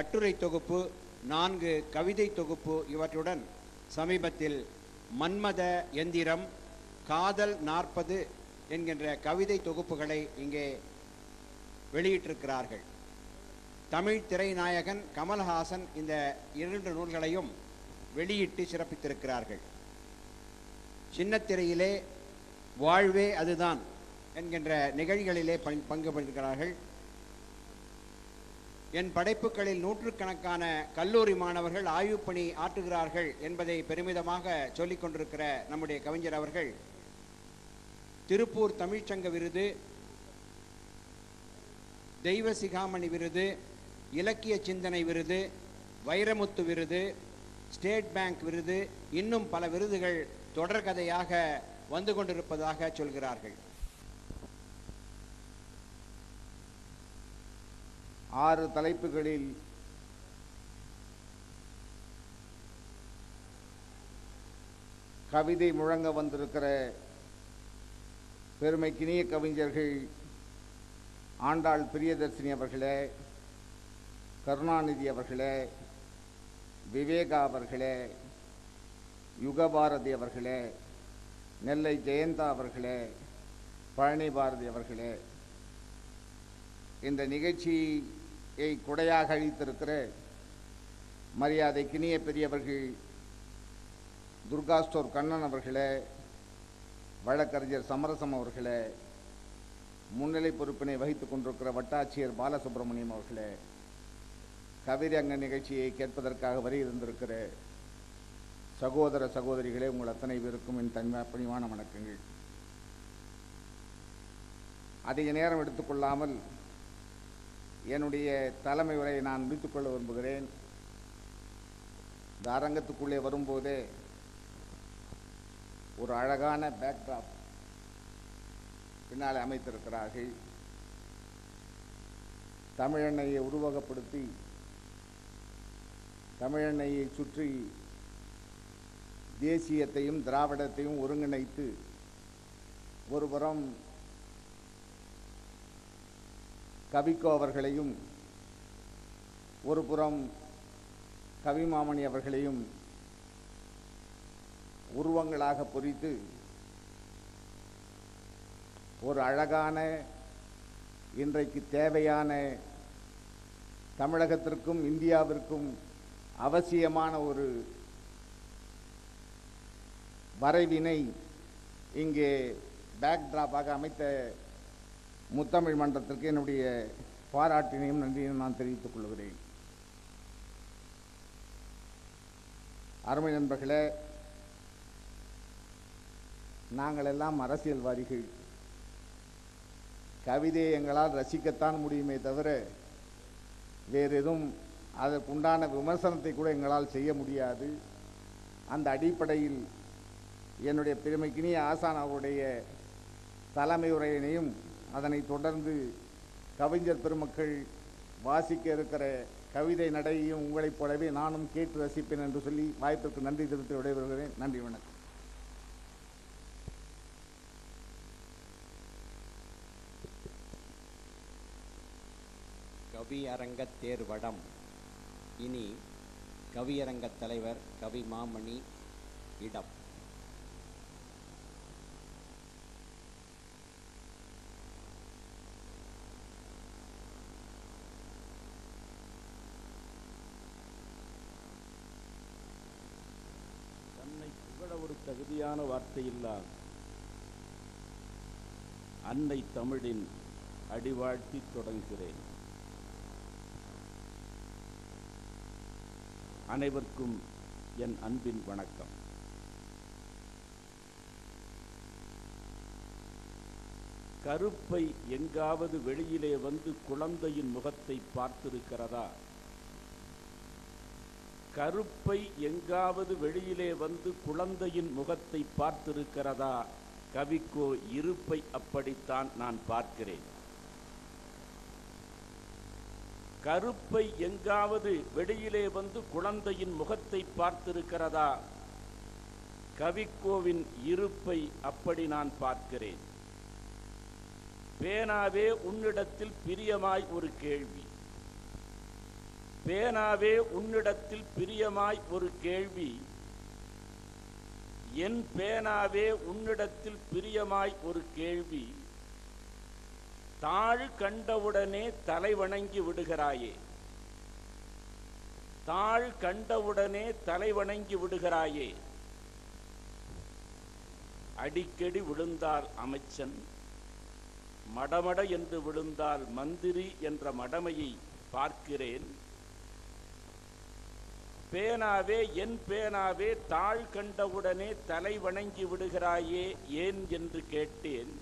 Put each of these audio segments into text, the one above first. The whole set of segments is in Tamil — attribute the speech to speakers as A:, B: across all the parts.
A: கட்டுரை தொகுப்பு, 4 கவிதை தொகுப்பு இவற்றுடன் சமீபத்தில் மன்மத எந்திரம், காதல் 40 என்கின்ற கவிதை தொகுப்புகளை இங்கே வெளியிட்டிருக்கிறார்கள். தமிழ் திரைநாயகன் கமல்ஹாசன் இந்த 2 நூல்களையும் வெளியிட்டு சிறப்பித்திருக்கிறார்கள். சின்னத்திரையிலே வாழ்வே அதுதான் என்கின்ற நிகழ்ச்சிகளிலே பங்கு பெறுகிறார்கள். என் படைப்புகளில் நூற்றுக்கணக்கான கல்லூரி மாணவர்கள் ஆய்வு பணி ஆற்றுகிறார்கள் என்பதை பெருமிதமாக சொல்லிக் கொண்டிருக்கிற நம்முடைய கவிஞர் அவர்கள் திருப்பூர் தமிழ்ச்சங்க விருது, தெய்வ சிகாமணி விருது, இலக்கிய சிந்தனை விருது, வைரமுத்து விருது, ஸ்டேட் பேங்க் விருது, இன்னும் பல விருதுகள் தொடர்கதையாக வந்து கொண்டிருப்பதாக சொல்கிறார்கள்.
B: 6 தலைப்புகளில் கவிதை முழங்க வந்திருக்கிற பெருமைக்கினிய கவிஞர்கள் ஆண்டாள் பிரியதர்சினி அவர்களே, கருணாநிதி அவர்களே, விவேகா அவர்களே, யுகபாரதி அவர்களே, நெல்லை ஜெயந்தா அவர்களே, பழனி பாரதி அவர்களே, இந்த நிகழ்ச்சியை கொடையாக அளித்திருக்கிற மரியாதைக்கினிய பெரியவர்கள் துர்கா ஸ்டோர் கண்ணன் அவர்களே, வழக்கறிஞர் சமரசம் அவர்களே, முன்னிலை பொறுப்பினை வகித்துக் கொண்டிருக்கிற வட்டாட்சியர் பாலசுப்ரமணியம் அவர்களே, கவிரங்க நிகழ்ச்சியை கேட்பதற்காக வருகின்றிருக்கிற சகோதர சகோதரிகளே, உங்கள் அத்தனை பேருக்கும் என் பணிவான வணக்கங்கள். அதிக நேரம் எடுத்துக்கொள்ளாமல் என்னுடைய தலைமை உரையை நான் முடித்துக்கொள்ள விரும்புகிறேன். இந்த அரங்கத்துக்குள்ளே வரும்போதே ஒரு அழகான பேக்ட்ராப் பின்னால் அமைத்திருக்கிறார்கள். தமிழெண்ணையை உருவகப்படுத்தி தமிழெண்ணையை சுற்றி தேசியத்தையும் திராவிடத்தையும் ஒருங்கிணைத்து ஒருபுறம் கவிக்கோ அவர்களையும் ஒருபுறம் கவிமாமணி அவர்களையும் உருவங்களாக பொறித்து ஒரு அழகான, இன்றைக்கு தேவையான, தமிழகத்திற்கும் இந்தியாவிற்கும் அவசியமான ஒரு வரைவினை இங்கே பேக்ட்ராப்பாக அமைத்த முத்தமிழ் மன்றத்திற்கு என்னுடைய பாராட்டினையும் நன்றியையும் நான் தெரிவித்துக் கொள்கிறேன். அருமை நண்பர்களே, நாங்கள் எல்லாம் அரசியல்வாதிகள். கவிதையை எங்களால் ரசிக்கத்தான் முடியுமே தவிர வேறு எதுவும் அதற்குண்டான விமர்சனத்தை கூட எங்களால் செய்ய முடியாது. அந்த அடிப்படையில் என்னுடைய பெருமைக்கினிய ஆசான் அவருடைய தலைமை உரையினையும் அதனை தொடர்ந்து கவிஞர் பெருமக்கள் வாசிக்க இருக்கிற கவிதை நடையையும் உங்களைப் போலவே நானும் கேட்டு ரசிப்பேன் என்று சொல்லி வாய்ப்பிற்கு நன்றி தெரிவித்து விடைபெறுகிறேன். நன்றி, வணக்கம்.
A: கவியரங்கத் தேர்வடம். இனி கவியரங்கத் தலைவர் கவிமாமணி இடம்.
C: தன்னை புகழ ஒரு தகுதியான வார்த்தையில்லா அன்னை தமிழின் அடிவாழ்த்தி தொடங்குகிறேன். அனைவருக்கும் என் அன்பின் வணக்கம். கருப்பை எங்காவது வெளியிலே வந்து குழந்தையின் முகத்தை பார்த்திருக்கிறதா? கருப்பை எங்காவது வெளியிலே வந்து குழந்தையின் முகத்தை பார்த்திருக்கிறதா? கவிக்கோ இருப்பை அப்படித்தான் நான் பார்க்கிறேன். கருப்பை எங்காவது வெளியிலே வந்து குழந்தையின் முகத்தை பார்த்திருக்கிறதா? கவிக்கோவின் இருப்பை அப்படி நான் பார்க்கிறேன். பேனாவே உன்னிடத்தில் பிரியமாய் ஒரு கேள்வி. பேனாவே உன்னிடத்தில் பிரியமாய் ஒரு கேள்வி, என் பேனாவே உன்னிடத்தில் பிரியமாய் ஒரு கேள்வி, தாழ் கண்டவுடனே தலை வணங்கி விடுகிறாயே, தாழ் கண்டவுடனே தலை வணங்கி விடுகிறாயே. அடிக்கடி விழுந்தால் அமைச்சன், மடமட என்று விழுந்தால் மந்திரி என்ற மடமையை பார்க்கிறேன். பேனாவே என் பேனாவே தாழ் கண்டவுடனே தலை வணங்கி விடுகிறாயே ஏன் என்று கேட்டேன்.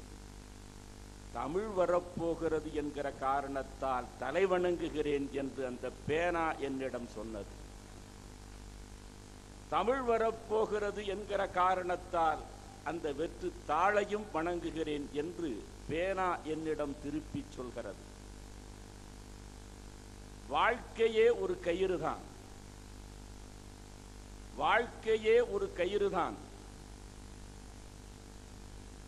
C: தமிழ் வரப்போகிறது என்கிற காரணத்தால் தலை வணங்குகிறேன் என்று அந்த பேனா என்னிடம் சொன்னது. தமிழ் வரப்போகிறது என்கிற காரணத்தால் அந்த வெற்று தாளையும் வணங்குகிறேன் என்று பேனா என்னிடம் திருப்பி சொல்கிறது. வாழ்க்கையே ஒரு கயிறுதான், வாழ்க்கையே ஒரு கயிறுதான்.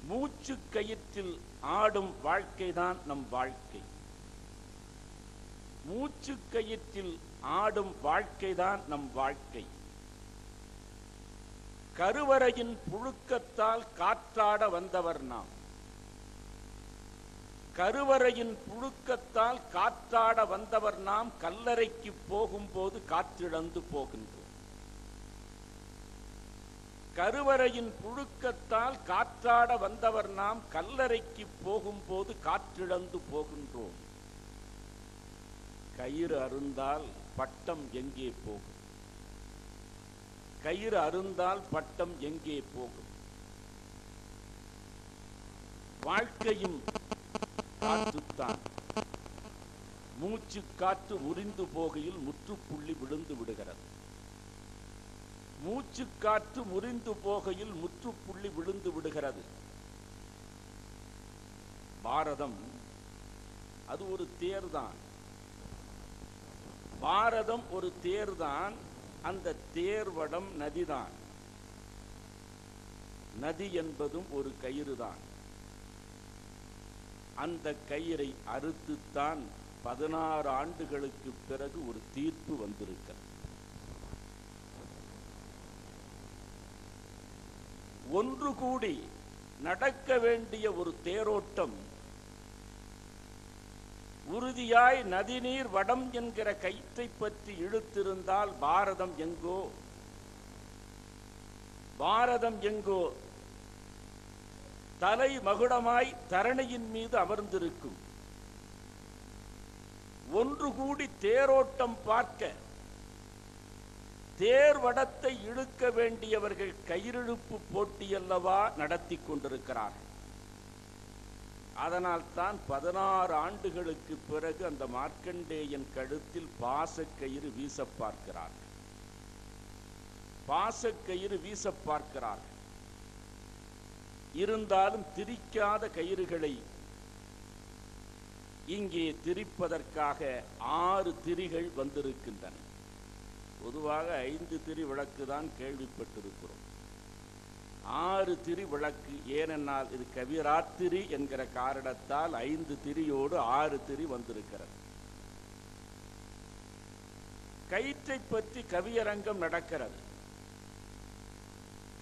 C: மூச்சு கயிற்றில் ஆடும் வாழ்க்கைதான் நம் வாழ்க்கை. மூச்சு கயிற்றில் ஆடும் வாழ்க்கைதான் நம் வாழ்க்கை. கருவறையின் புழுக்கத்தால் காற்றாட வந்தவர் நாம். கருவறையின் புழுக்கத்தால் காற்றாட வந்தவர் நாம். கல்லறைக்கு போகும்போது காற்றிழந்து போகின்றோம். கருவறையின் புழுக்கத்தால் காற்றாட வந்தவர் நாம். கல்லறைக்கு போகும்போது காற்றிழந்து போகின்றோம். கயிறு அருந்தால் பட்டம் எங்கே போகும்? கயிறு அருந்தால் பட்டம் எங்கே போகும்? வாழ்க்கையும் காற்றுத்தான். மூச்சு காற்று உறிந்து போகையில் முற்றுப்புள்ளி விழுந்து விடுகிறது. மூச்சு காற்று முறிந்து போகையில் முற்றுப்புள்ளி விழுந்து விடுகிறது. பாரதம் அது ஒரு தேர்தான். பாரதம் ஒரு தேர்தான். அந்த தேர்வடம் நதிதான். நதி என்பதும் ஒரு கயிறுதான். அந்த கயிறை அறுத்துத்தான் 16 ஆண்டுகளுக்கு பிறகு ஒரு தீர்ப்பு வந்திருக்கிறது. ஒன்று கூடி நடக்க வேண்டிய ஒரு தேரோட்டம் உறுதியாய் நதிநீர் வடம் என்கிற கயிற்றை பற்றி இழுத்திருந்தால் பாரதம் எங்கோ, பாரதம் எங்கோ தலை மகுடமாய் தரணியின் மீது அமர்ந்திருக்கும். ஒன்று கூடி தேரோட்டம் பார்க்க தேர்வடத்தை இழுக்க வேண்டியவர்கள் கயிறிழுப்பு போட்டியல்லவா நடத்தி கொண்டிருக்கிறார்கள். அதனால் தான் 16 ஆண்டுகளுக்கு பிறகு அந்த மார்க்கண்டேயன் கழுத்தில் பாசக்கயிறு வீச பார்க்கிறார்கள். பாசக்கயிறு வீச பார்க்கிறார்கள். இருந்தாலும் திரிக்காத கயிறுகளை இங்கே திரிப்பதற்காக 6 திரிகள் வந்திருக்கின்றன. பொதுவாக 5 திரி விளக்கு தான் கேள்விப்பட்டிருக்கிறோம். 6 திரி விளக்கு. ஏனென்றால் இது கவிராத்திரி என்கிற காரணத்தால் 5 திரியோடு 6 திரி வந்திருக்கிறது. கயிற்றை பற்றி கவியரங்கம் நடக்கிறது.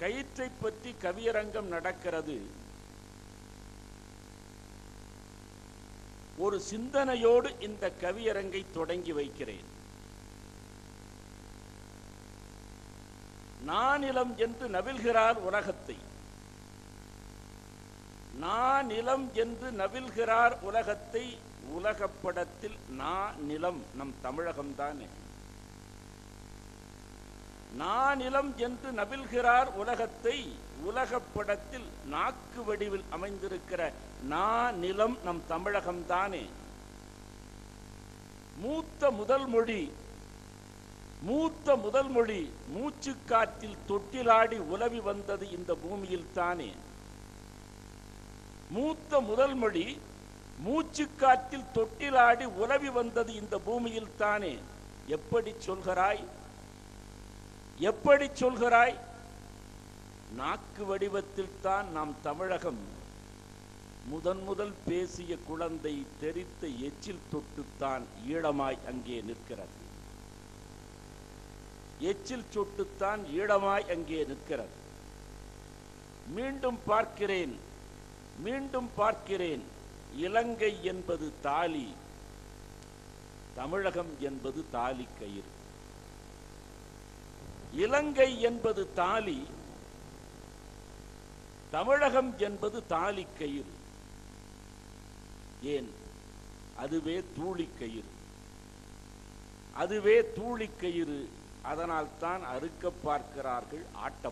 C: கயிற்றை பற்றி கவியரங்கம் நடக்கிறது. ஒரு சிந்தனையோடு இந்த கவியரங்கை தொடங்கி வைக்கிறேன். நானிலம் என்று நவில்கிறார் உலகத்தை. நானிலம் என்று நவில்கிறார் உலகத்தை. உலகப்படத்தில் நானிலம் நம் தமிழகம்தானே. நானிலம் என்று நவில்கிறார் உலகத்தை. உலகப்படத்தில் நாக்கு வடிவில் அமைந்திருக்கிற நானிலம் நம் தமிழகம்தானே. மூத்த முதல் மொழி, மூத்த முதல் மொழி மூச்சு காற்றில் தொட்டிலாடி உலவி வந்தது இந்த பூமியில் தானே. மூத்த முதல் மொழி மூச்சு காற்றில் தொட்டிலாடி உலவி வந்தது இந்த பூமியில் தானே. எப்படி சொல்கிறாய், எப்படி சொல்கிறாய்? நாக்கு வடிவத்தில் தான் நாம் தமிழகம் முதல் பேசிய குழந்தை தெரித்த எச்சில் தொட்டுத்தான் ஈழமாய் அங்கே நிற்கிறது. எச்சில் சொட்டுத்தான் ஈடமாய் அங்கே நிற்கிறது. மீண்டும் பார்க்கிறேன். இலங்கை என்பது தாலி, தமிழகம் என்பது தாலி கயிறு. இலங்கை என்பது தாலி, தமிழகம் என்பது தாலி கயிறு. ஏன், அதுவே தூளிக்கயிறு. அதனால் தான் அறுக்க பார்க்கிறார்கள், ஆட்ட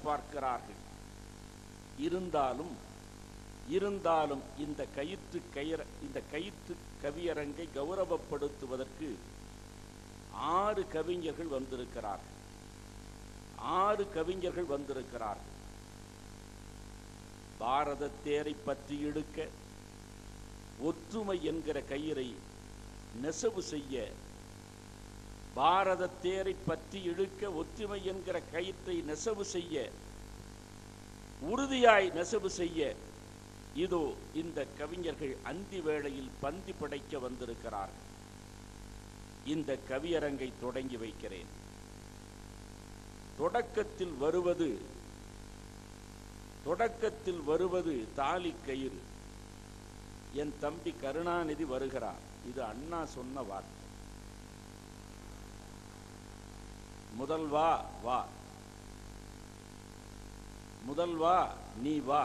C: பார்க்கிறார்கள். இருந்தாலும் இந்த கயிற்று கவியரங்கை கௌரவப்படுத்துவதற்கு 6 கவிஞர்கள் வந்திருக்கிறார்கள். பாரத தேரை பற்றி இழுக்க, ஒற்றுமை என்கிற கயிறை நெசவு செய்ய, பாரத தேரை பற்றி இழுக்க ஒற்றுமை என்கிற கயிற்றை நெசவு செய்ய, உறுதியாய் நெசவு செய்ய, இதோ இந்த கவிஞர்கள் அந்தி வேளையில் பந்தி படைக்க வந்திருக்கிறார்கள். இந்த கவியரங்கை தொடங்கி வைக்கிறேன். தொடக்கத்தில் வருவது தாலி கயிறு. என் தம்பி கருணாநிதி வருகிறார். இது அண்ணா சொன்ன வார்த்தை. முதல்வா நீ வா.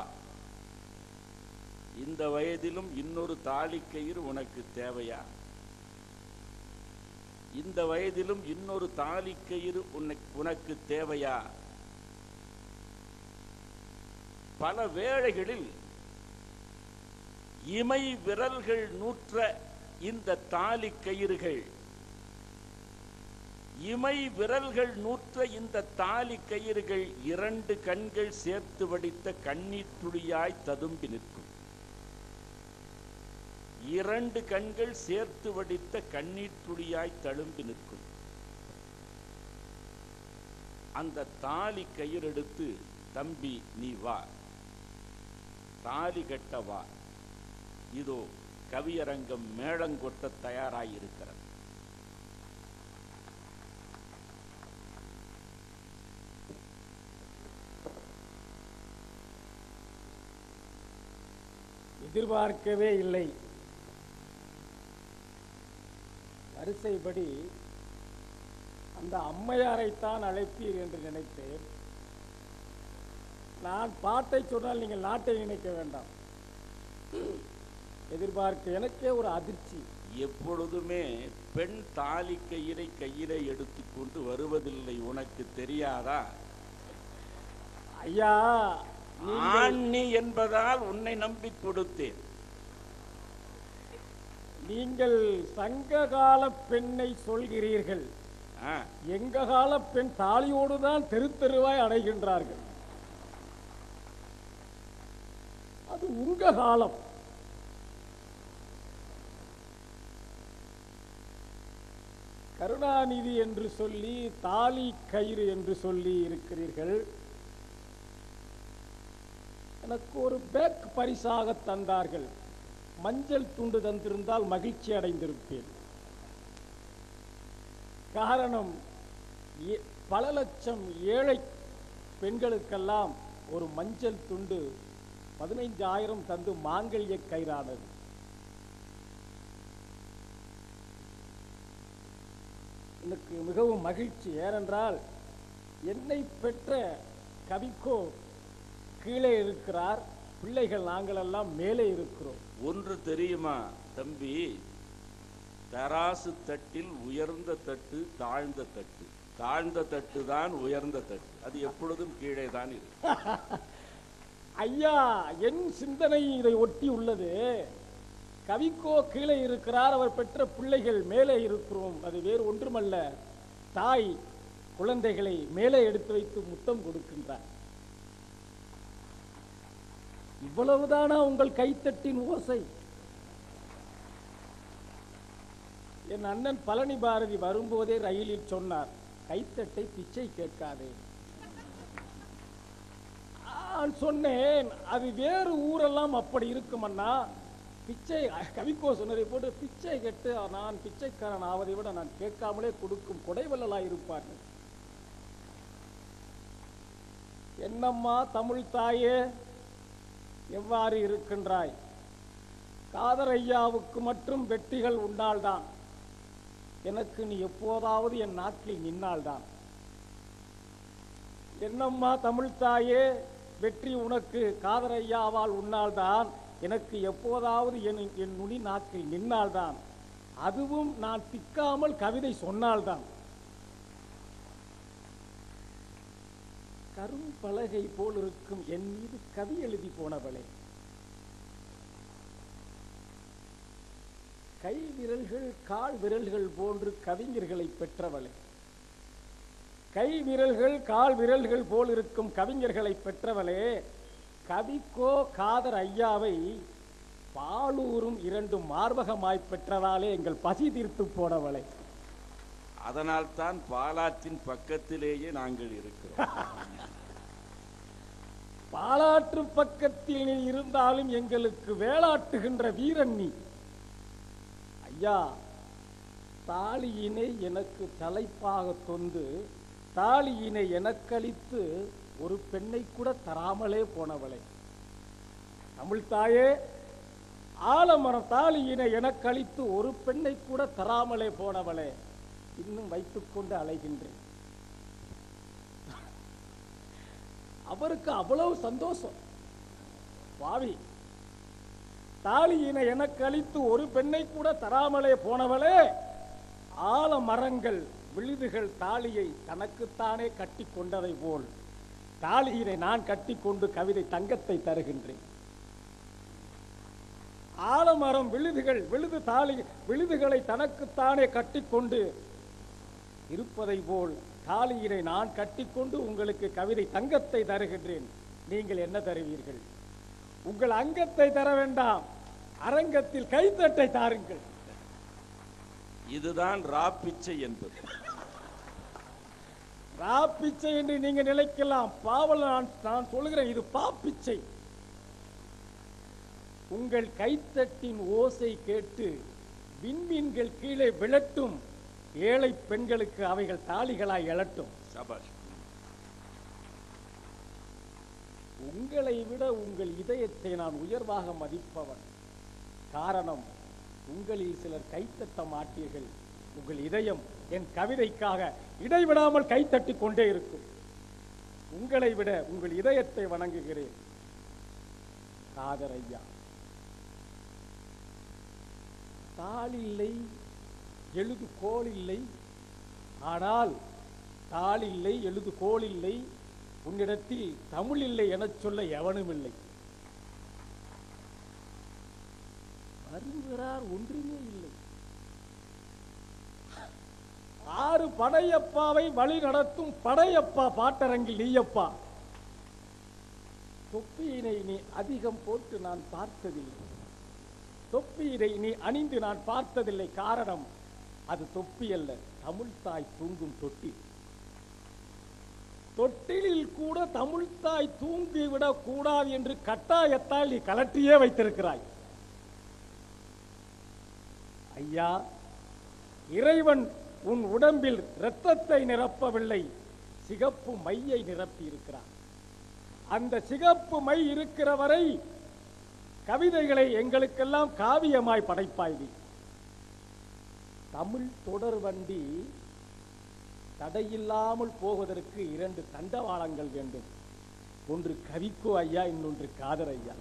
C: இந்த வயதிலும் இன்னொரு தாலி கயிறு உனக்கு தேவையா? இந்த வயதிலும் இன்னொரு தாலி கயிறு உனக்கு தேவையா? பல வேளைகளில் இமை விரல்கள் நூற்ற இந்த தாலி கயிறுகள், இரண்டு கண்கள் சேர்த்து வடித்த கண்ணீர் துளியாய் ததும்பி நிற்கும். அந்த தாலி கயிறெடுத்து, தம்பி நீ வா, தாலி கட்ட வா. இதோ கவியரங்கம் மேளங்கொட்ட தயாராயிருக்கிறது.
D: எதிர்பார்க்கவே இல்லை. வரிசைப்படி அந்த அம்மையாரைத்தான் அழைப்பீர் என்று நினைத்தேன். நான் பாட்டை சொன்னால் நீங்கள் நாட்டை நினைக்க வேண்டாம். எதிர்பார்க்க எனக்கே ஒரு அதிர்ச்சி.
C: எப்பொழுதுமே பெண் தாலி கயிறை கையிலே எடுத்துக்கொண்டு வருவதில்லை, உனக்கு தெரியாதா?
D: ஐயா,
C: ஆண்ணி என்பதால் உன்னை நம்பி கொடுத்தேன்.
D: நீங்கள் சங்ககால பெண்ணை சொல்கிறீர்கள். எங்க கால பெண் தாலியோடு தான் தெரு தெருவாய் அடைகின்றார்கள். அது உங்க காலம். கருணாநிதி என்று சொல்லி, தாலி கயிறு என்று சொல்லி இருக்கிறீர்கள். எனக்கு ஒரு பேக் பரிசாக தந்தார்கள். மஞ்சள் துண்டு தந்திருந்தால் மகிழ்ச்சி அடைந்திருப்பேன். காரணம், பல லட்சம் ஏழை பெண்களுக்கெல்லாம் ஒரு மஞ்சள் துண்டு 15,000 தந்து மாங்கல்ய கயிறானது. எனக்கு மிகவும் மகிழ்ச்சி. ஏனென்றால் என்னை பெற்ற கவிக்கோ கீழே இருக்கிறார், பிள்ளைகள் நாங்கள் எல்லாம் மேலே இருக்கிறோம்.
C: ஒன்று தெரியுமா தம்பி, தராசு தட்டில் உயர்ந்த தட்டு, தாழ்ந்த தட்டு. தாழ்ந்த தட்டு தான் உயர்ந்த தட்டு. அது எப்பொழுதும் கீழே தான் இருக்கு.
D: ஐயா, என் சிந்தனை இதை ஒட்டி உள்ளது. கவிக்கோ கீழே இருக்கிறார், அவர் பெற்ற பிள்ளைகள் மேலே இருக்கிறோம். அது வேறு ஒன்றுமல்ல, தாய் குழந்தைகளை மேலே எடுத்து வைத்து முத்தம் கொடுக்கின்றார். இவ்வளவுதானா உங்கள் கைத்தட்டின் ஓசை? என் அண்ணன் பழனி பாரதி வரும்போதே ரயிலில் சொன்னார், கைத்தட்டை பிச்சை கேட்காதே. நான் சொன்னேன், அது வேறு ஊரெல்லாம் அப்படி இருக்குமண்ணா, பிச்சை கவிக்கோ சொன்னதை போட்டு பிச்சை கேட்டு நான் பிச்சைக்காரன் ஆவதை விட நான் கேட்காமலே கொடுக்கும் கொடைவல்லலாய் இருப்பார்கள். என்னம்மா தமிழ் தாயே, எவ்வாறு இருக்கின்றாய்? காதர் ஐயாவுக்கு மட்டும் வெற்றிகள் உண்டால்தான், எனக்கு நீ எப்போதாவது என் நாட்டில் நின்னால்தான். என்னம்மா தமிழ் தாயே, வெற்றி உனக்கு காதர் ஐயாவால் உன்னால்தான், எனக்கு எப்போதாவது என் நுனி நாக்கில் நின்னால்தான், அதுவும் நான் திக்காமல் கவிதை சொன்னால்தான். கரும்பலகை போல் இருக்கும் என் மீது கவி எழுதி போனவளே, கை விரல்கள் கால் விரல்கள் போன்று கவிஞர்களை பெற்றவளே, கை விரல்கள் கால் விரல்கள் போல் இருக்கும் கவிஞர்களை பெற்றவளே, கவிக்கோ காதர் ஐயாவை பாலூரும் 2 மார்பகமாய் பெற்றதாலே எங்கள் பசி தீர்த்து போனவளே.
C: அதனால் தான் பாலாற்றின் பக்கத்திலேயே நாங்கள் இருக்கிறோம்.
D: பாலாற்று பக்கத்தில் நீ இருந்தாலும் எங்களுக்கு வேளாட்டுகின்ற வீரன் நீ. ஐயா, தாலியினை எனக்கு தலைப்பாக தொந்து தாலியினை எனக்களித்து ஒரு பெண்ணை கூட தராமலே போனவளே, தமிழ் தாயே, ஆலமரம் தாலியினை எனக்களித்து ஒரு பெண்ணை கூட தராமலே போனவளே, இன்னும் வைத்துக்கொண்டு அலைகின்றேன். அவருக்கு அவ்வளவு சந்தோஷம். பாவி, தாலியினை எனக்கு அளித்து ஒரு பெண்ணை கூட தராமலே போனவளே, ஆலமரங்கள் விழுதுகள் தாலியை தனக்குத்தானே கட்டி கொண்டதை போல் தாலியினை நான் கட்டிக்கொண்டு கவிதை தங்கத்தை தருகின்றேன். ஆலமரம் விழுதுகளை தனக்குத்தானே கட்டிக்கொண்டு இருப்பதை போல் தாலியினை நான் கட்டிக்கொண்டு உங்களுக்கு கவிதை தங்கத்தை தருகின்றேன். நீங்கள் என்ன தருவீர்கள்? உங்கள் அங்கத்தை தர வேண்டாம், அரங்கத்தில் கைத்தட்டை தாருங்கள்.
C: இதுதான் ராப்பிச்சை என்பது.
D: ராப்பிச்சை என்று நீங்க நினைக்கலாம். பாவல், நான் சொல்கிறேன், இது பாப்பிச்சை. உங்கள் கைத்தட்டின் ஓசை கேட்டு விண்மீன்கள் கீழே விழட்டும், ஏழை பெண்களுக்கு அவைகள் தாலிகளாய் எழட்டும். உங்களை விட உங்கள் இதயத்தை நான் உயர்வாக மதிப்பவன். காரணம், உங்களில் சிலர் கைத்தட்ட மாட்டீர்கள். உங்கள் இதயம் என் கவிதைக்காக இடைவிடாமல் கைத்தட்டி கொண்டே இருக்கும். உங்களை விட உங்கள் இதயத்தை வணங்குகிறேன். காதர் ஐயா, தாள் இல்லை, எழுதுகோள் இல்லை. ஆனால் தாள் இல்லை, எழுதுகோள் இல்லை, உன்னிடத்தில் தமிழ் இல்லை என சொல்ல எவனும் இல்லை. வருகிறார், ஒன்றுமே இல்லை. 6 படையப்பாவை வழி நடத்தும் படையப்பா பாட்டரங்கில் நீயப்பா. தொப்பியினை நீ அதிகம் போட்டு நான் பார்த்ததில்லை, தொப்பியினை நீ அணிந்து நான் பார்த்ததில்லை. காரணம், அது தொப்பி அல்ல, தமிழ் தாய் தூங்கும் தொட்டில். தொட்டிலில் கூட தமிழ் தாய் தூங்கிவிடக் கூடாது என்று கட்டாயத்தால் நீ கலற்றியே வைத்திருக்கிறாய். ஐயா, இறைவன் உன் உடம்பில் இரத்தத்தை நிரப்பவில்லை, சிகப்பு மையை நிரப்பி இருக்கிறார். அந்த சிகப்பு மை இருக்கிற வரை கவிதைகளை எங்களுக்கெல்லாம் காவியமாய் படைப்பாய்வி. தமிழ் தொடர் வண்டி தடையில்லாமல் போவதற்கு 2 தண்டவாளங்கள் வேண்டும். ஒன்று கவிக்கோ ஐயா, இன்னொன்று காதர் ஐயா.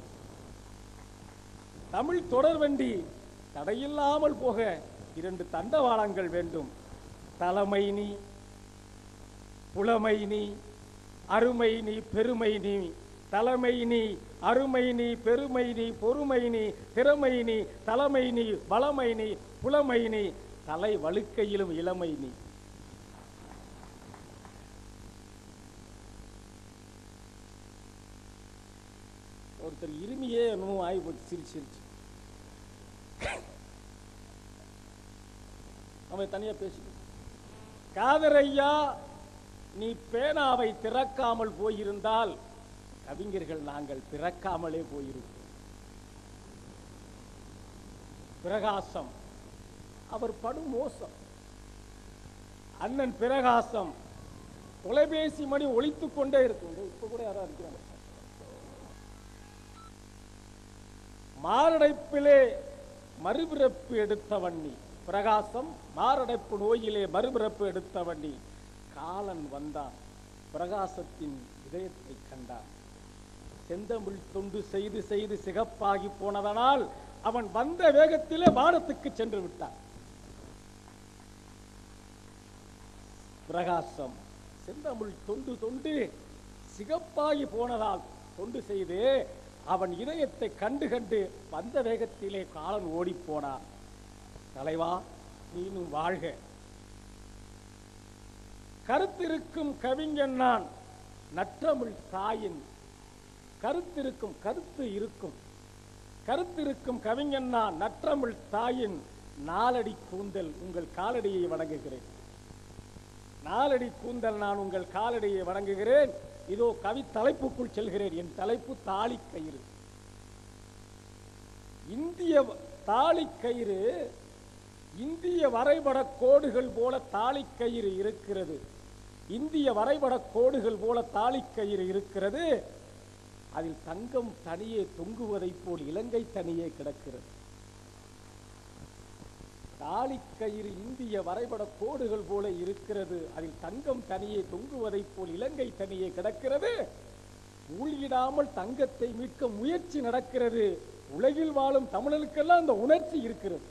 D: தமிழ் தொடர் வண்டி தடையில்லாமல் போக 2 தண்டவாளங்கள் வேண்டும். தலைமை நீ, புலமை நீ, அருமை நீ, பெருமை நீ. தலைமை நீ, அருமை நீ, பெருமை நீ, பொறுமை நீ, திறமை நீ, தலைமை நீ, வளமை நீ, புலமை நீ, தலை வழுக்கையிலும் இளமை நீ. ஒருத்தர் இருமியே என்னமோ ஆகி போச்சு, சிரிச்சு அவன் தனியா பேசி. காதர் ஐயா, நீ பேனாவை திறக்காமல் போயிருந்தால் கவிஞர்கள் நாங்கள் பிறக்காமலே போயிருப்போம். பிரகாசம், அவர் படும் மோசம். அண்ணன் பிரகாசம் தொலைபேசி மணி ஒலித்துக் கொண்டே இருக்கும். இப்ப கூட யாரா இருக்கிறாங்க. மாரடைப்பிலே மறுபிறப்பு எடுத்த வண்ணி பிரகாசம், மாரடைப்பு நோயிலே மறுபிறப்பு எடுத்த வண்ணி காலன் வந்தான், பிரகாசத்தின் இதயத்தை கண்டான். செந்தமிழ் தொண்டு செய்து செய்து சிகப்பாகி போனதனால் அவன் வந்த வேகத்திலே வானத்துக்கு சென்று விட்டான். பிரகாசம் செந்தமிழ் தொண்டு தொண்டு சிகப்பாகி போனதால் தொண்டு செய்து அவன் இதயத்தை கண்டு கண்டு வந்த வேகத்திலே காலன் ஓடி போனான். தலைவா, நீனும் வாழ்க. கருத்திருக்கும் கவிஞன் நான், நற்றமிழ் தாயின் கருத்திருக்கும் கருத்து இருக்கும். கருத்திருக்கும் கவிஞன் நான், நற்றமிழ் தாயின் நாலடி கூந்தல் உங்கள் காலடியை வணங்குகிறேன். நாலடி கூந்தல் நான் உங்கள் காலடியை வணங்குகிறேன். இதோ கவி தலைப்புக்குள் செல்கிறேன். என் தலைப்பு தாலி கயிறு. இந்திய தாலி கயிறு இந்திய வரைபட கோடுகள் போல தாலி கயிறு இருக்கிறது. இந்திய வரைபட கோடுகள் போல தாலி கயிறு இருக்கிறது. அதில் தங்கம் தனியே தொங்குவதைப் போல் இலங்கை தனியே கிடக்கிறது. தாலி கயிறு இந்திய வரைபட கோடுகள் போல இருக்கிறது. அதில் தங்கம் தனியே தொங்குவதைப் போல் இலங்கை தனியே கிடக்கிறது. ஊழியிடாமல் தங்கத்தை மீட்க முயற்சி நடக்கிறது. உலகில் வாழும் தமிழர்களுக்கெல்லாம் அந்த உணர்ச்சி இருக்கிறது.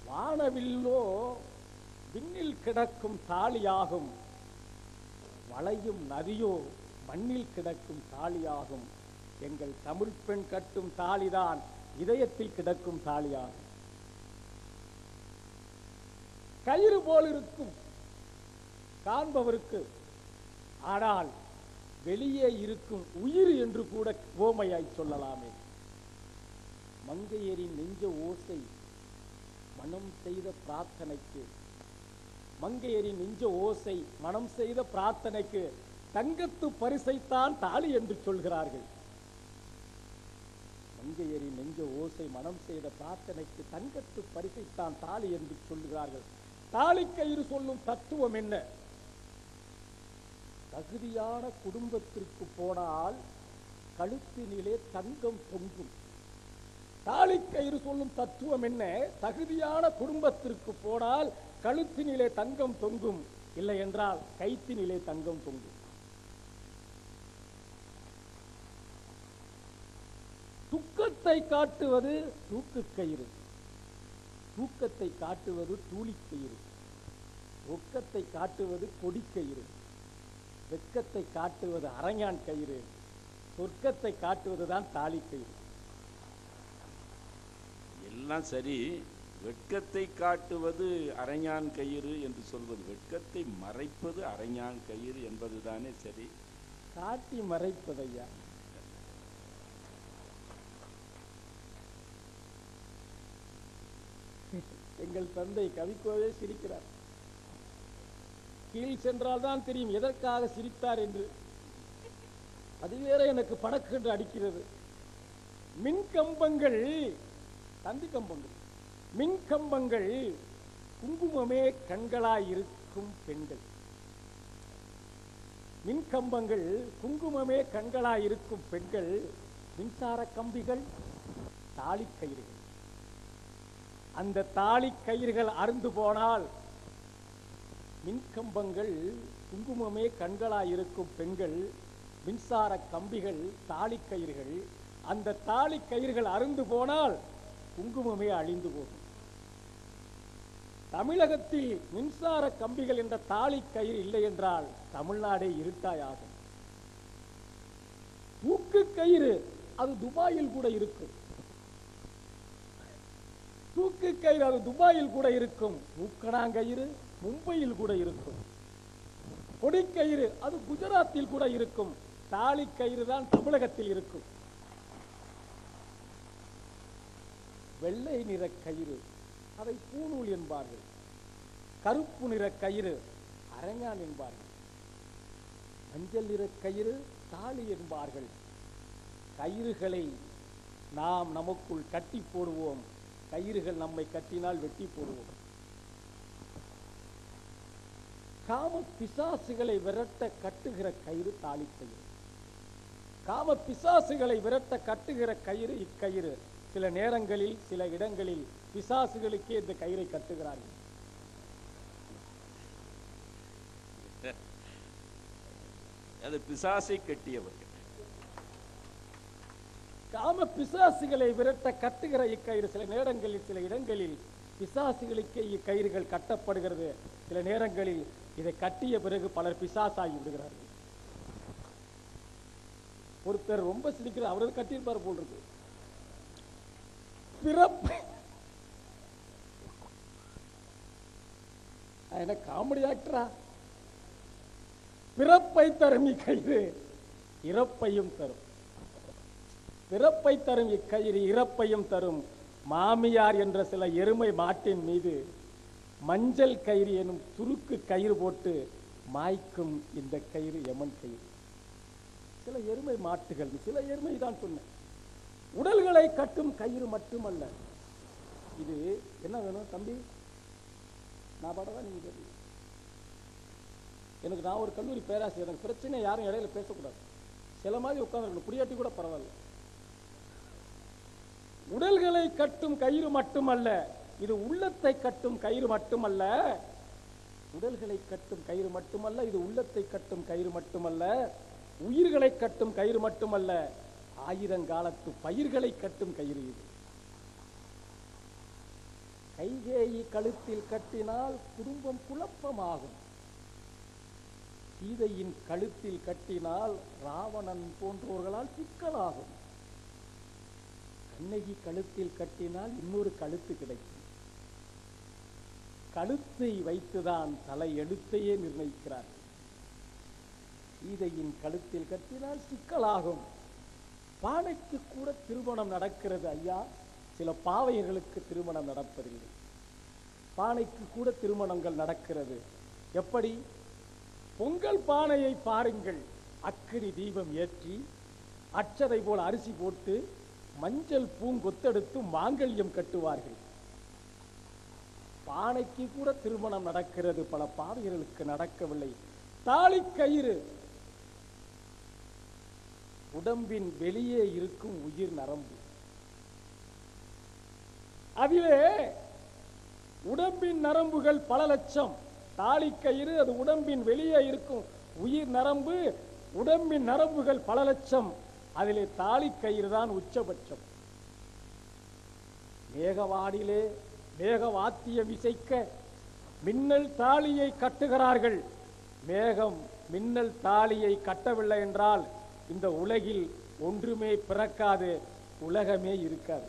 D: வானவில்லோ விண்ணில் கிடக்கும் தாலியாகும், வளையும் நதியோ மண்ணில் கிடக்கும் தாலியாகும். எங்கள் தமிழ் பெண் கட்டும் தாலிதான் இதயத்தில் கிடக்கும் தாலியாகும். கயிறு போல் இருக்கும் காண்பவருக்கு, ஆனால் வெளியே இருக்கும் உயிர் என்று கூட ஓமையாய் சொல்லலாமே. மங்கையரின் நெஞ்ச ஓசை மனம் செய்த பிரார்த்தனைக்கு, மங்கையரின் நெஞ்ச ஓசை மனம் செய்த பிரார்த்தனைக்கு தங்கத்து பரிசைத்தான் தாலி என்று சொல்கிறார்கள். மங்கையரின் நெஞ்ச ஓசை மனம் செய்த பிரார்த்தனைக்கு தங்கத்து பரிசைத்தான் தாலி என்று சொல்கிறார்கள். தாலி கயிறு சொல்லும் தத்துவம் என்ன? தகுதியான குடும்பத்திற்கு போனால் கழுத்தினிலே தங்கம் தொங்கும். தாலி கயிறு சொல்லும் தத்துவம் என்ன? தகுதியான குடும்பத்திற்கு போனால் கழுத்தினிலே தங்கம் தொங்கும், இல்லை என்றால் கைத்தினிலே தங்கம் தொங்கும். துக்கத்தை காட்டுவது தூக்கு கயிறு, தூக்கத்தை காட்டுவது தூளிக்கயிறு, ஒக்கத்தை காட்டுவது கொடிக்கயிறு, வெக்கத்தை காட்டுவது அரஞான் கயிறு, சொர்க்கத்தை காட்டுவதுதான் தாலி கயிறு.
C: எல்லாம் சரி, வெட்கத்தை காட்டுவது அரைஞான் கயிறு என்று சொல்வது, வெட்கத்தை மறைப்பது அரைஞான் கயிறு என்பதுதானே சரி.
D: காட்டி மறைப்பதையா? எங்கள் தந்தை கவிக்கோவே சிரிக்கிறார். கீழ் சென்றால்தான் தெரியும் எதற்காக சிரித்தார் என்று. அது வேற எனக்கு படக்கென்று அடிக்கிறது. மின்கம்பங்கள், தந்தி கம்பங்கள், மின்கம்பங்கள் குங்குமமே கண்களாயிருக்கும் பெண்கள். மின்கம்பங்கள் குங்குமமே கண்களாயிருக்கும் பெண்கள். மின்சார கம்பிகள் தாலி கயிறுகள். அந்த தாலி கயிறுகள் அறுந்து போனால் மின்கம்பங்கள் குங்குமமே கண்களாயிருக்கும் பெண்கள், மின்சார கம்பிகள் தாலி கயிறுகள். அந்த தாலி கயிறுகள் அறுந்து போனால் குங்குமமே அழிந்து போகும். தமிழகத்தில் மின்சார கம்பிகள் என்ற தாலி கயிறு இல்லை என்றால் தமிழ்நாடே இருட்டாயாகும். தூக்கு கயிறு அது துபாயில் கூட இருக்கும். தூக்கு கயிறு அது துபாயில் கூட இருக்கும். மூக்கணாங்கயிறு மும்பையில் கூட இருக்கும். கொடிக்கயிறு அது குஜராத்தில் கூட இருக்கும். தாலி கயிறு தான் தமிழகத்தில் இருக்கும். வெள்ளை நிற கயிறு அதை பூநூல் என்பார்கள். கருப்பு நிற கயிறு அரஞான் என்பார்கள். மஞ்சள் நிற கயிறு தாலி என்பார்கள். கயிறுகளை நாம் நமக்குள் கட்டி போடுவோம், கயிறுகள் நம்மை கட்டினால் வெட்டி போடுவோம். காம பிசாசுகளை விரட்ட கட்டுகிற கயிறு தாலிக்கயிறு. காம பிசாசுகளை விரட்ட கட்டுகிற கயிறு இக்கயிறு. சில நேரங்களில் சில இடங்களில் பிசாசுகளுக்கே இந்த கயிறை கட்டுகிறார்கள்.
C: அது பிசாசை கட்டியவர்கள்.
D: காம பிசாசுகளை விரட்ட கட்டுகிற இக்கயிறு. சில நேரங்களில் சில இடங்களில் பிசாசுகளுக்கே இக்கயிறுகள் கட்டப்படுகிறது. சில நேரங்களில் இதை கட்டிய பிறகு பலர் பிசாசாகி விடுகிறார்கள். ஒருத்தர் ரொம்ப சிரிக்கிற, அவரது கட்டியிருப்பார் போல் இருக்கு. பிறப்பு என்ன காமெடி ஆக்டரா? பிறப்பை தரும் இக்கயிறு இறப்பையும் தரும். பிறப்பை தரும் இக்கயிறு இறப்பையும் தரும். மாமியார் என்ற சில எருமை மாட்டின் மீது மஞ்சள் கயிறு எனும் சுருக்கு கயிறு போட்டு மாய்க்கும் இந்த கயிறு யமன் கயிறு. சில எருமை மாட்டுகள், சில எருமை தான் சொன்னேன். உடல்களை கட்டும் கயிறு மட்டுமல்ல இது. என்ன வேணும் தம்பி? நான் படவா நீங்க கேட்டு. எனக்கு நான் ஒரு கல்லூரி பேராசிரியர். எனக்கு பிரச்சனை யாரும் இடையில பேசக்கூடாது. சில மாதிரி உட்கார்ந்து புரியாட்டி கூட பரவாயில்ல. உடல்களை கட்டும் கயிறு மட்டுமல்ல இது, உள்ளத்தை கட்டும் கயிறு மட்டுமல்ல. உடல்களை கட்டும் கயிறு மட்டுமல்ல இது, உள்ளத்தை கட்டும் கயிறு மட்டுமல்ல. உயிர்களை கட்டும் கயிறு மட்டுமல்ல, ஆயிரங்காலத்து பயிர்களை கட்டும் கயிறு இது. கைகேயி கழுத்தில் கட்டினால் குடும்பம் குழப்பமாகும். சீதையின் கழுத்தில் கட்டினால் ராவணன் போன்றோர்களால் சிக்கலாகும். கண்ணகி கழுத்தில் கட்டினால் இன்னொரு கழுத்து கிடைக்கும். கழுத்தை வைத்துதான் தலை எழுத்தையே நிர்ணயிக்கிறார். சீதையின் கழுத்தில் கட்டினால் சிக்கலாகும். பானைக்கு கூட திருமணம் நடக்கிறது ஐயா. சில பாவையர்களுக்கு திருமணம் நடப்பதில்லை. பானைக்கு கூட திருமணங்கள் நடக்கிறது. எப்படி? பொங்கல் பானையை பாருங்கள். அக்கினி தீபம் ஏற்றி அச்சதை போல் அரிசி போட்டு மஞ்சள் பூங்கொத்தெடுத்து மாங்கல்யம் கட்டுவார்கள். பானைக்கு கூட திருமணம் நடக்கிறது, பல பாவையர்களுக்கு நடக்கவில்லை. தாலி கயிறு உடம்பின் வெளியே இருக்கும் உயிர் நரம்பு. அதிலே உடம்பின் நரம்புகள் பல லட்சம். தாலி கயிறு அது உடம்பின் வெளியே இருக்கும் உயிர் நரம்பு. உடம்பின் நரம்புகள் பல லட்சம். அதிலே தாலி கயிறு தான் உச்சபட்சம். மேகவாடிலே மேகவாத்தியம் இசைக்க மின்னல் தாலியை கட்டுகிறார்கள். மேகம் மின்னல் தாலியை கட்டவில்லை என்றால் இந்த உலகில் ஒன்றுமே பிறக்காது, உலகமே இருக்காது.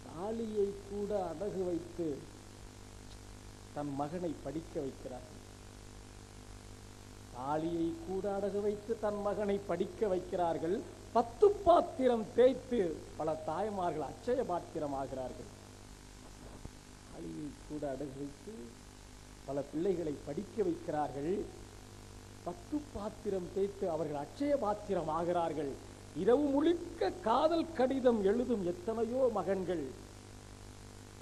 D: தாலியை கூட அடகு வைத்து தன் மகனை படிக்க வைக்கிறார். தாலியை கூட அடகு வைத்து தன் மகனை படிக்க வைக்கிறார்கள். 10 பாத்திரம் தேய்த்து பல தாய்மார்கள் அட்சய பாத்திரம் ஆகிறார்கள். தாலியை கூட அடகு வைத்து பல பிள்ளைகளை படிக்க வைக்கிறார்கள். 10 பாத்திரம் தேய்த்து அவர்கள் அட்சய பாத்திரம் ஆகிறார்கள். இரவு முழுக்க காதல் கடிதம் எழுதும் எத்தனையோ மகன்கள்,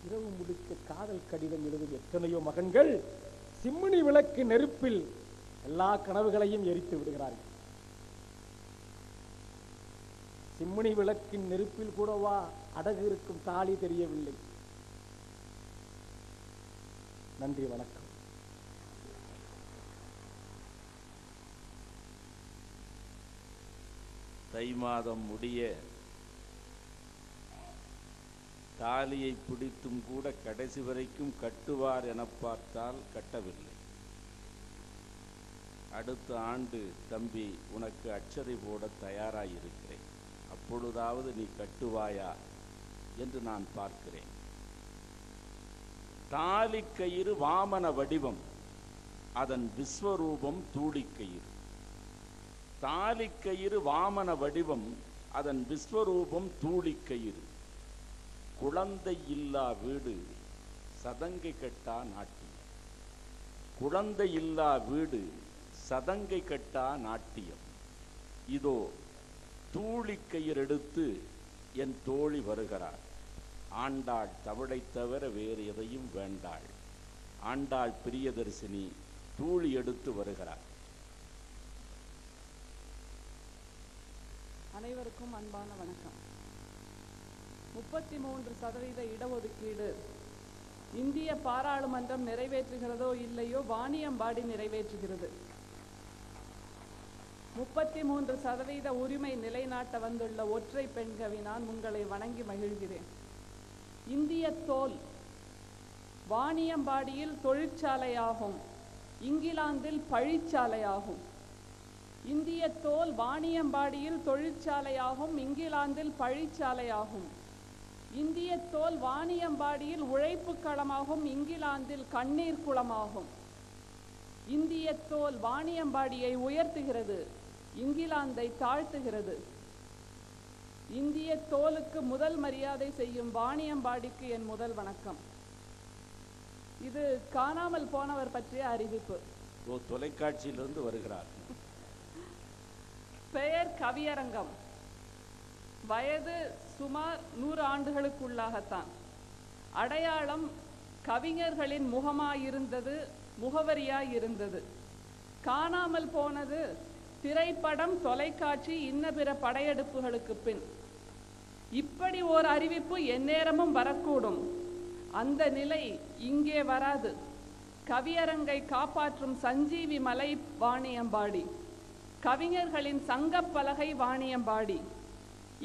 D: இரவு முழுக்க காதல் கடிதம் எழுதும் எத்தனையோ மகன்கள் சிம்மினி விளக்கு நெருப்பில் எல்லா கனவுகளையும் எரித்து விடுகிறார்கள். சிம்மினி விளக்கின் நெருப்பில் கூடவா அடகு இருக்கும் தாலி தெரியவில்லை. நன்றி, வணக்கம்.
C: தை மாதம் முடிய தாலியை பிடித்தும் கூட கடைசி வரைக்கும் கட்டுவார் என பார்த்தால் கட்டவில்லை. அடுத்த ஆண்டு தம்பி உனக்கு அட்சதை போட தயாராயிருக்கிறேன், அப்பொழுதாவது நீ கட்டுவாயா என்று நான் பார்க்கிறேன். தாலி கயிறு வாமன வடிவம், அதன் விஸ்வரூபம் தூளிக்கயிறு. தாலி கயிறு வாமன வடிவம், அதன் விஸ்வரூபம் தூளிக்கயிறு. குழந்தை இல்லா வீடு சதங்கை கட்டா நாட்டியம். குழந்தை இல்லா வீடு சதங்கை கட்டா நாட்டியம். இதோ தூளிக்கயிறு எடுத்து என் தோழி வருகிறாள். ஆண்டாள் தமிழைத் தவிர வேறு எதையும் வேண்டாள். ஆண்டாள் பிரியதர்சினி தூளி எடுத்து வருகிறார்.
E: அனைவருக்கும் அன்பான வணக்கம். 33% இடஒதுக்கீடு இந்திய பாராளுமன்றம் நிறைவேற்றுகிறதோ இல்லையோ வாணியம்பாடி நிறைவேற்றுகிறது. 33% உரிமை நிலைநாட்ட வந்துள்ள ஒற்றை பெண்கவி நான் உங்களை வணங்கி மகிழ்கிறேன். இந்திய தோல் வாணியம்பாடியில் தொழிற்சாலையாகும், இங்கிலாந்தில் பழிச்சாலையாகும். இந்திய தோல் வாணியம்பாடியில் தொழிற்சாலையாகும், இங்கிலாந்தில் பழிச்சாலையாகும். இந்திய தோல் வாணியம்பாடியில் உழைப்பு களமாகும், இங்கிலாந்தில் கண்ணீர் குளமாகும். இந்திய தோல் வாணியம்பாடியை உயர்த்துகிறது, இங்கிலாந்தை தாழ்த்துகிறது. இந்திய தோலுக்கு முதல் மரியாதை செய்யும் வாணியம்பாடிக்கு என் முதல் வணக்கம். இது காணாமல் போனவர் பற்றிய அறிவிப்பு.
C: தொலைக்காட்சியிலிருந்து வருகிறார்.
E: பெயர் கவியரங்கம். வயது சுமார் 100 ஆண்டுகளுக்குள்ளாகத்தான். அடையாளம் கவிஞர்களின் முகமாயிருந்தது, முகவரியாயிருந்தது. காணாமல் போனது திரைப்படம், தொலைக்காட்சி, இன்ன பிற படையெடுப்புகளுக்கு பின். இப்படி ஓர் அறிவிப்பு எந்நேரமும் வரக்கூடும். அந்த நிலை இங்கே வராது. கவியரங்கை காப்பாற்றும் சஞ்சீவி மலை வாணியம்பாடி, கவிஞர்களின் சங்கப்பலகை வாணியம்பாடி.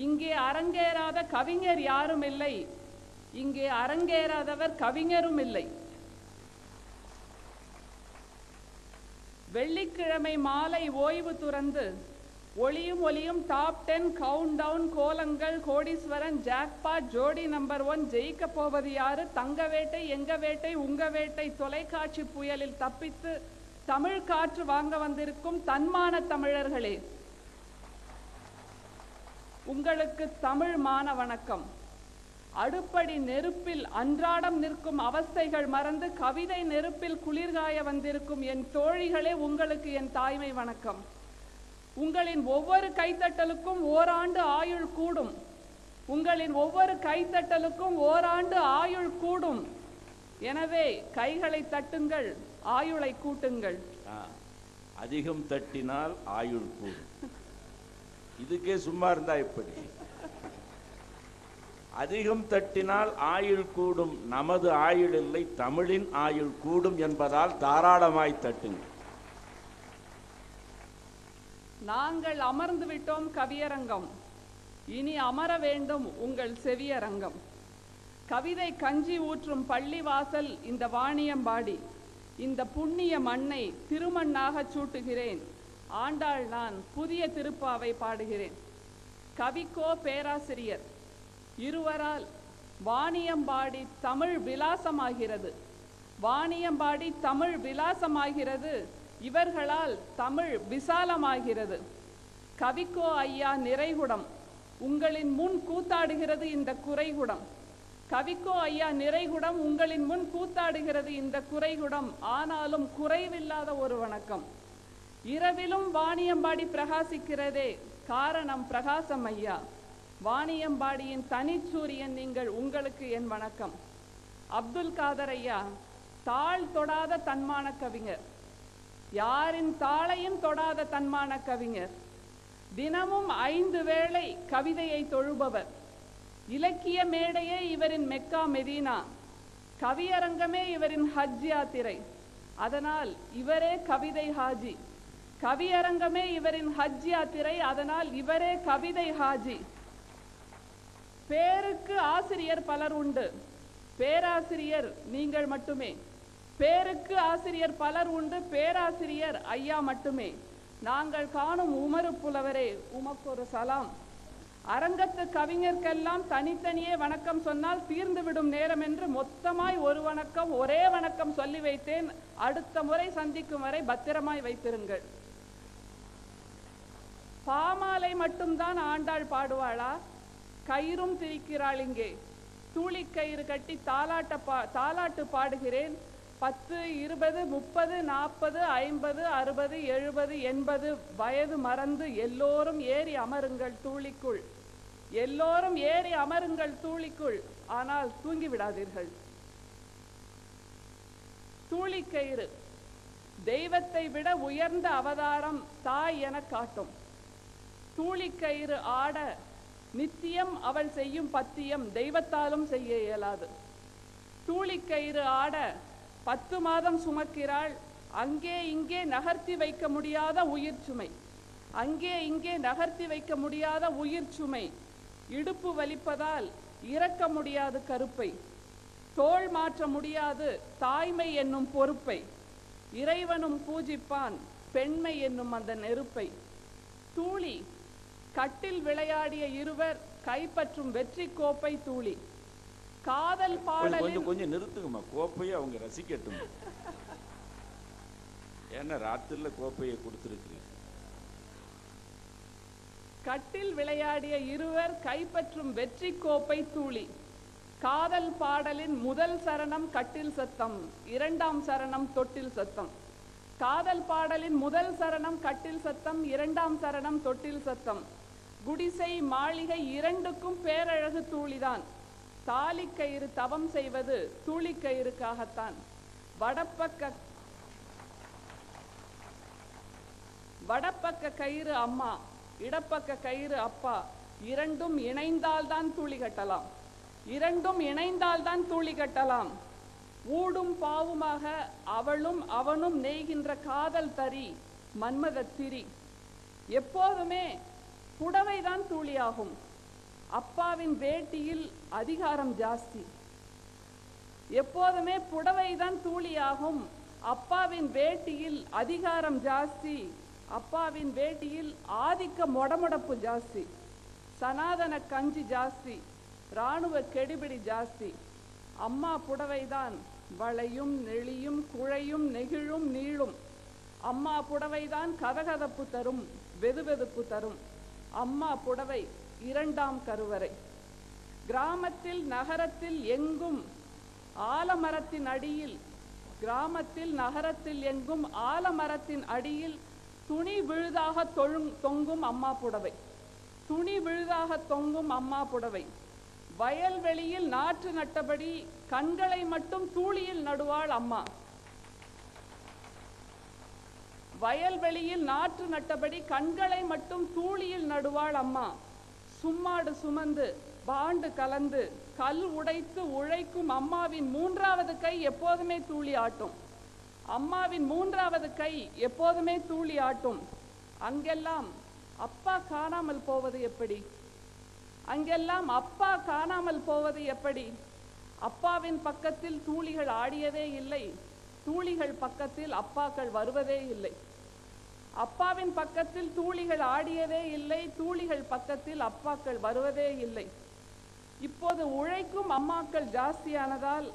E: இங்கே அரங்கேறாத கவிஞர் யாரும் இல்லை, இங்கே அரங்கேறாதவர் கவிஞரும் இல்லை. வெள்ளிக்கிழமை மாலை ஓய்வு துறந்து ஒளியும் ஒளியும் டாப் 10 கவுண்ட் டவுன், கோலங்கள், கோடீஸ்வரன், ஜாக்பாட், ஜோடி நம்பர் 1, ஜெயிக்க போவது யாரு, தங்க வேட்டை, எங்க வேட்டை, உங்க வேட்டை தொலைக்காட்சி புயலில் தப்பித்து தமிழ் காற்று வாங்க வந்திருக்கும் தன்மான தமிழர்களே, உங்களுக்கு தமிழ் மான வணக்கம். அடுப்படி நெருப்பில் அன்றாடம் நிற்கும் அவஸ்தைகள் மறந்து கவிதை நெருப்பில் குளிர்காய வந்திருக்கும் என் தோழிகளே, உங்களுக்கு என் தாய்மை வணக்கம். உங்களின் ஒவ்வொரு கைத்தட்டலுக்கும் ஓராண்டு ஆயுள் கூடும். உங்களின் ஒவ்வொரு கைத்தட்டலுக்கும் ஓராண்டு ஆயுள் கூடும். எனவே கைகளை தட்டுங்கள், ஆயுளை கூட்டுங்கள்.
C: அதிகம் தட்டினால் ஆயுள் கூடும். இதுக்கே சும்மா இருந்தா எப்படி? அதிகம் தட்டினால் ஆயுள் கூடும். நமது ஆயுள் இல்லை, தமிழின் ஆயுள் கூடும் என்பதால் தாராளமாய் தட்டுங்கள்.
E: நாங்கள் அமர்ந்து விட்டோம் கவியரங்கம், இனி அமர வேண்டும் உங்கள் செவியரங்கம். கவிதை கஞ்சி ஊற்றும் பள்ளிவாசல் இந்த வாணியம்பாடி. இந்த புண்ணிய மண்ணை திருமண்ணாக சூட்டுகிறேன். ஆண்டாள் நான் புதிய திருப்பாவை பாடுகிறேன். கவிக்கோ பேராசிரியர் இருவரால் வாணியம்பாடி தமிழ் விலாசமாகிறது. வாணியம்பாடி தமிழ் விலாசமாகிறது, இவர்களால் தமிழ் விசாலமாகிறது. கவிக்கோ ஐயா நிறைகுடம், உங்களின் முன் கூத்தாடுகிறது இந்த குறைகுடம். கவிக்கோ ஐயா நிறைகுடம், உங்களின் முன் கூத்தாடுகிறது இந்த குறைகுடம். ஆனாலும் குறைவில்லாத ஒரு வணக்கம். இரவிலும் வாணியம்பாடி பிரகாசிக்கிறதே, காரணம் பிரகாசம் ஐயா. வாணியம்பாடியின் தனிச்சூரியன் நீங்கள், உங்களுக்கு என் வணக்கம். அப்துல் காதர் ஐயா தாள் தொடாத தன்மான கவிஞர், யாரின் தாளையும் தொடாத தன்மான கவிஞர். தினமும் 5 வேளை கவிதையை தொழுபவர். இலக்கிய மேடையே இவரின் மெக்கா மெதீனா, கவியரங்கமே இவரின் ஹஜ் யாத்திரை. அதனால் இவரே கவிதை ஹாஜி. கவியரங்கமே இவரின் ஹஜ் யாத்திரை, அதனால் இவரே கவிதை ஹாஜி. பேருக்கு ஆசிரியர் பலர் உண்டு, பேராசிரியர் நீங்கள் மட்டுமே. பேருக்கு ஆசிரியர் பலர் உண்டு, பேராசிரியர் ஐயா மட்டுமே. நாங்கள் காணும் உமரு புலவரே, உமக்கொரு சலாம். அரங்கத்து கவிஞர்க்கெல்லாம் தனித்தனியே வணக்கம் சொன்னால் தீர்ந்துவிடும் நேரம் என்று மொத்தமாய் ஒரு வணக்கம், ஒரே வணக்கம் சொல்லி வைத்தேன். அடுத்த முறை சந்திக்கும் வரை பத்திரமாய் வைத்திருங்கள். பாமாலை மட்டும்தான் ஆண்டாள் பாடுவாளா? கயிறும் திரிக்கிறாள் இங்கே. தூளிக்கயிறு கட்டி தாலாட்டு பாடுகிறேன். 10, 20, 30, 40, 50, 60, 70, 80 வயது மறந்து எல்லோரும் ஏறி அமருங்கள் தூளிக்குள், எல்லோரும் ஏறி அமருங்கள் தூளிக்குள், ஆனால் தூங்கி விடாதீர்கள். தூளிக்கயிறு தெய்வத்தை விட உயர்ந்த அவதாரம் தாய் என காட்டும். தூளிக்கயிறு ஆட நித்தியம் அவள் செய்யும் பத்தியம் தெய்வத்தாலும் செய்ய இயலாது. தூளிக்கயிறு ஆட 10 மாதம் சுமக்கிறாள், அங்கே இங்கே நகர்த்தி வைக்க முடியாத உயிர் சுமை, அங்கே இங்கே நகர்த்தி வைக்க முடியாத உயிர் சுமை. இடுப்பு வலிப்பதால் இறக்க முடியாது கருப்பை, தோள் மாற்ற முடியாது தாய்மை என்னும் பொறுப்பை, இறைவனும் பூஜிப்பான் பெண்மை என்னும் அந்த நெருப்பை. தூளி கட்டில் விளையாடிய இருவர் கைப்பற்றும் வெற்றி கோப்பை தூளி. காதல் பாடலில்
C: கொஞ்சம் நிறுத்துங்கம்மா, கோப்பையை அவங்க ரசிக்கட்டும். ஏன்னா ராத்திரில கோப்பையை கொடுத்துருக்கிறீங்க.
E: கட்டில் விளையாடிய இருவர் கைப்பற்றும் வெற்றி கோப்பை தூளி. காதல் பாடலின் முதல் சரணம் கட்டில் சத்தம், 2ஆம் சரணம் தொட்டில் சத்தம். காதல் பாடலின் முதல் சரணம் கட்டில் சத்தம், 2ஆம் சரணம் தொட்டில் சத்தம். குடிசை மாளிகை இரண்டுக்கும் பேரழகு தூளிதான். தாலிக்கயிறு தவம் செய்வது தூளிக்கயிறுக்காகத்தான். வடப்பக்க கயிறு அம்மா, இடப்பக்க கயிறு அப்பா, இரண்டும் இணைந்தால்தான் தூளி கட்டலாம், இரண்டும் இணைந்தால்தான் தூளி கட்டலாம். ஊடும் பாவுமாக அவளும் அவனும் நெய்கின்ற காதல் தறி மன்மத திரி. எப்போதுமே புடவைதான் தூளியாகும். அப்பாவின் வேட்டியில் அதிகாரம் ஜாஸ்தி. எப்போதுமே புடவைதான் தூளியாகும். அப்பாவின் வேட்டியில் அதிகாரம் ஜாஸ்தி. அப்பாவின் வேட்டியில் ஆதிக்க மொடமுடப்பு ஜாஸ்தி. சனாதன கஞ்சி ஜாஸ்தி, இராணுவ கெடிபிடி ஜாஸ்தி. அம்மா புடவைதான் வளையும் நெளியும் குழையும் நெகிழும் நீளும். அம்மா புடவைதான் கதகதப்பு தரும், வெதுவெதுப்பு தரும். அம்மா புடவை 2ஆம் கருவறை. கிராமத்தில் நகரத்தில் எங்கும் ஆலமரத்தின் அடியில், கிராமத்தில் நகரத்தில் எங்கும் ஆலமரத்தின் அடியில் துணி விழுதாக தொங்கும் அம்மா புடவை, துணி விழுதாக தொங்கும் அம்மா புடவை. வயல்வெளியில் நாற்று நட்டபடி கண்களை மட்டும் தூளியில் நடுவாள் அம்மா. வயல்வெளியில் நாற்று நட்டபடி கண்களை மட்டும் தூளியில் நடுவாள் அம்மா. சும்மாடு சுமந்து பாண்டு கலந்து கல் உடைத்து உழைக்கும் அம்மாவின் 3வது கை எப்போதுமே தூளி ஆட்டும். அம்மாவின் 3வது கை எப்போதுமே தூளி ஆட்டும். அங்கெல்லாம் அப்பா காணாமல் போவது எப்படி? அங்கெல்லாம் அப்பா காணாமல் போவது எப்படி? அப்பாவின் பக்கத்தில் தூளிகள் ஆடியதே இல்லை, தூளிகள் பக்கத்தில் அப்பாக்கள் வருவதே இல்லை. அப்பாவின் பக்கத்தில் தூளிகள் ஆடியதே இல்லை, தூளிகள் பக்கத்தில் அப்பாக்கள் வருவதே இல்லை. இப்போது உழைக்கும் அம்மாக்கள் ஜாஸ்தியானதால்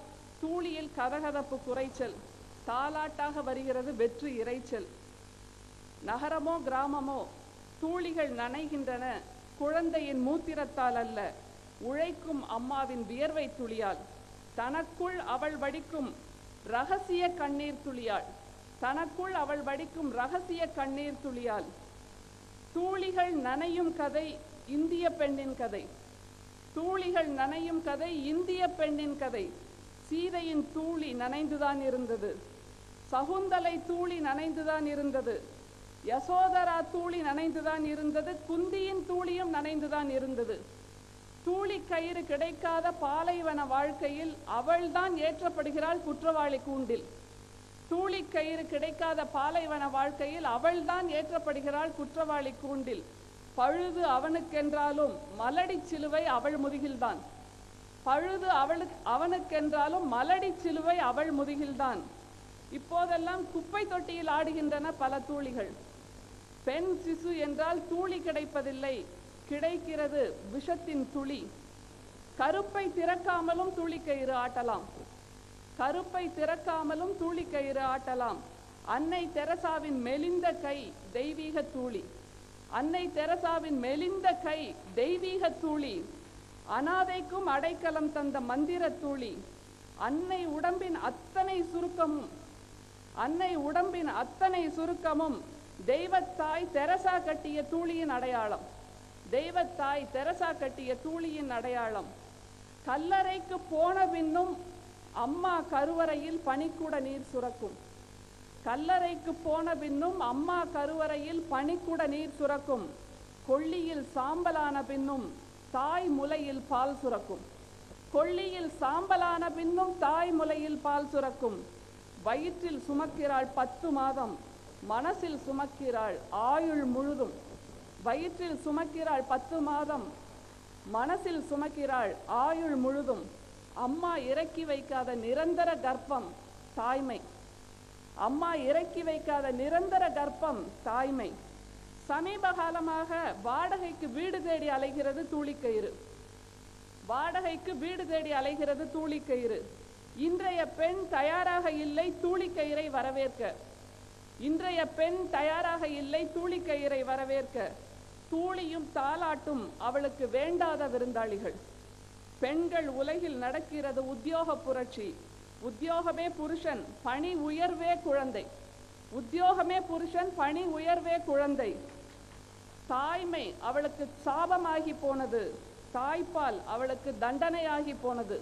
E: தூளியில் கதகதப்பு குறைச்சல், தாலாட்டாக வருகிறது வெற்றி இறைச்சல். நகரமோ கிராமமோ தூளிகள் நனைகின்றன குழந்தையின் மூத்திரத்தால் அல்ல, உழைக்கும் அம்மாவின் வியர்வை துளியால். தனக்குள் அவள் வடிக்கும் ரகசிய கண்ணீர் துளியால், தனக்குள் அவள் வடிக்கும் ரகசிய கண்ணீர் துளியால். தூளிகள் நனையும் கதை இந்திய பெண்ணின் கதை, தூளிகள் நனையும் கதை இந்திய பெண்ணின் கதை. சீதையின் தூளி நனைந்துதான் இருந்தது, சகுந்தலை தூளி நனைந்துதான் இருந்தது, யசோதரா தூளி நனைந்துதான் இருந்தது, குந்தியின் தூளியும் நனைந்துதான் இருந்தது. தூளி கயிறு கிடைக்காத பாலைவன வாழ்க்கையில் அவள்தான் ஏற்றப்படுகிறாள் குற்றவாளி கூண்டில். தூளி கயிறு கிடைக்காத பாலைவன வாழ்க்கையில் அவள்தான் ஏற்றப்படுகிறாள் குற்றவாளி கூண்டில். பழுது அவனுக்கென்றாலும் மலடி சிலுவை அவள் முதுகில்தான், பழுது அவனுக்கென்றாலும் மலடி சிலுவை அவள் முதுகில்தான். இப்போதெல்லாம் குப்பை தொட்டியில் ஆடுகின்றன பல தூளிகள். பெண் சிசு என்றால் தூளி கிடைப்பதில்லை, கிடைக்கிறது விஷத்தின் துளி. கருப்பை திறக்காமலும் தூளிக்கயிறு ஆட்டலாம், கருப்பை திறக்காமலும் தூளிக்கயிறு ஆட்டலாம். அன்னை தெரசாவின் மெலிந்த கை தெய்வீக தூளி, அன்னை தெரசாவின் மெலிந்த கை தெய்வீக தூளி. அனாதைக்கும் அடைக்கலம் தந்த மந்திர தூளி. அன்னை உடம்பின் அத்தனை சுருக்கமும் தெய்வத்தாய் தெரசா கட்டிய தூளியின் அடையாளம். தெய்வத்தாய் தெரசா கட்டிய தூளியின் அடையாளம். கல்லறைக்கு போன பின்னும் அம்மா கருவறையில் பனிக்குட நீர் சுரக்கும். கல்லறைக்கு போன பின்னும் அம்மா கருவறையில் பனிக்குட நீர் சுரக்கும். கொள்ளியில் சாம்பலான பின்னும் தாய் முலையில் பால் சுரக்கும். கொள்ளியில் சாம்பலான பின்னும் தாய் முலையில் பால் சுரக்கும். வயிற்றில் சுமக்கிறாள் 10 மாதம், மனசில் சுமக்கிறாள் ஆயுள் முழுதும். வயிற்றில் சுமக்கிறாள் 10 மாதம், மனசில் சுமக்கிறாள் ஆயுள் முழுதும். அம்மா இறக்கி வைக்காத நிரந்தர கர்ப்பம் தாய்மை. அம்மா இறக்கி வைக்காத நிரந்தர கர்ப்பம் தாய்மை. சமீப காலமாக வாடகைக்கு வீடு தேடி அலைகிறது தூளிக்கயிறு. வாடகைக்கு வீடு தேடி அலைகிறது தூளிக்கயிறு. இன்றைய பெண் தயாராக இல்லை தூளிக்கயிறை வரவேற்க. இன்றைய பெண் தயாராக இல்லை தூளிக்கயிறை வரவேற்க. தூளியும் தாலாட்டும் அவளுக்கு வேண்டாத விருந்தாளிகள். பெண்கள் உலகில் நடக்கிறது உத்தியோக புரட்சி. உத்தியோகமே புருஷன், பணி உயர்வே குழந்தை. உத்தியோகமே புருஷன், பணி உயர்வே குழந்தை. தாய்மை அவளுக்கு சாபமாகி போனது. தாய்ப்பால் அவளுக்கு தண்டனையாகி போனது.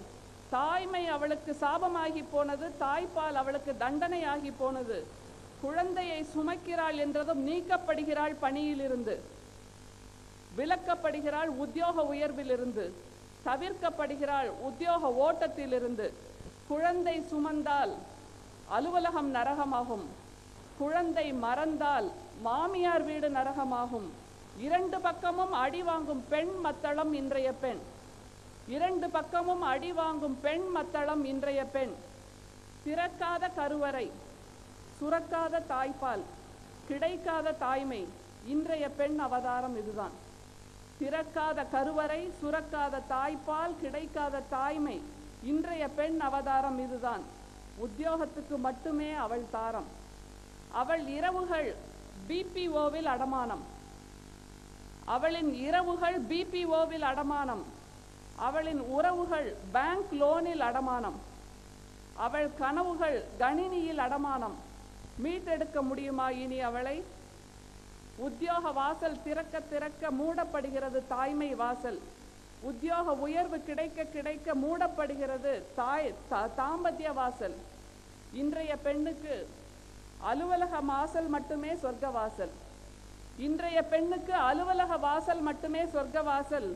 E: தாய்மை அவளுக்கு சாபமாகி போனது. தாய்ப்பால் அவளுக்கு தண்டனையாகி போனது. குழந்தையை சுமக்கிறாள் என்றதும் நீக்கப்படுகிறாள் பணியிலிருந்து. விலக்கப்படுகிறாள் உத்தியோக உயர்விலிருந்து. தவிர்க்கப்படுகிறாள் உத்தியோக ஓட்டத்திலிருந்து. குழந்தை சுமந்தால் அலுவலகம் நரகமாகும். குழந்தை மறந்தால் மாமியார் வீடு நரகமாகும். 2 பக்கமும் அடி வாங்கும் பெண் மத்தளம் இன்றைய பெண். 2 பக்கமும் அடி வாங்கும் பெண் மத்தளம் இன்றைய பெண். திறக்காத கருவறை, சுரக்காத தாய்ப்பால், கிடைக்காத தாய்மை. இன்றைய பெண் அவதாரம் இதுதான். திறக்காத கருவறை, சுரக்காத தாய்ப்பால், கிடைக்காத தாய்மை. இன்றைய பெண் அவதாரம் இதுதான். உத்தியோகத்துக்கு மட்டுமே அவள் தாரம். அவள் இரவுகள் பிபிஓவில் அடமானம். அவளின் இரவுகள் பிபிஓவில் அடமானம். அவளின் உறவுகள் பேங்க் லோனில் அடமானம். அவள் கனவுகள் கணினியில் அடமானம். மீட்டெடுக்க முடியுமா இனி அவளை? உத்தியோக வாசல் திறக்க திறக்க மூடப்படுகிறது தாய்மை வாசல். உத்தியோக உயர்வு கிடைக்க கிடைக்க மூடப்படுகிறது தாம்பத்திய வாசல். இன்றைய பெண்ணுக்கு அலுவலக வாசல் மட்டுமே சொர்க்க வாசல். இன்றைய பெண்ணுக்கு அலுவலக வாசல் மட்டுமே சொர்க்க வாசல்.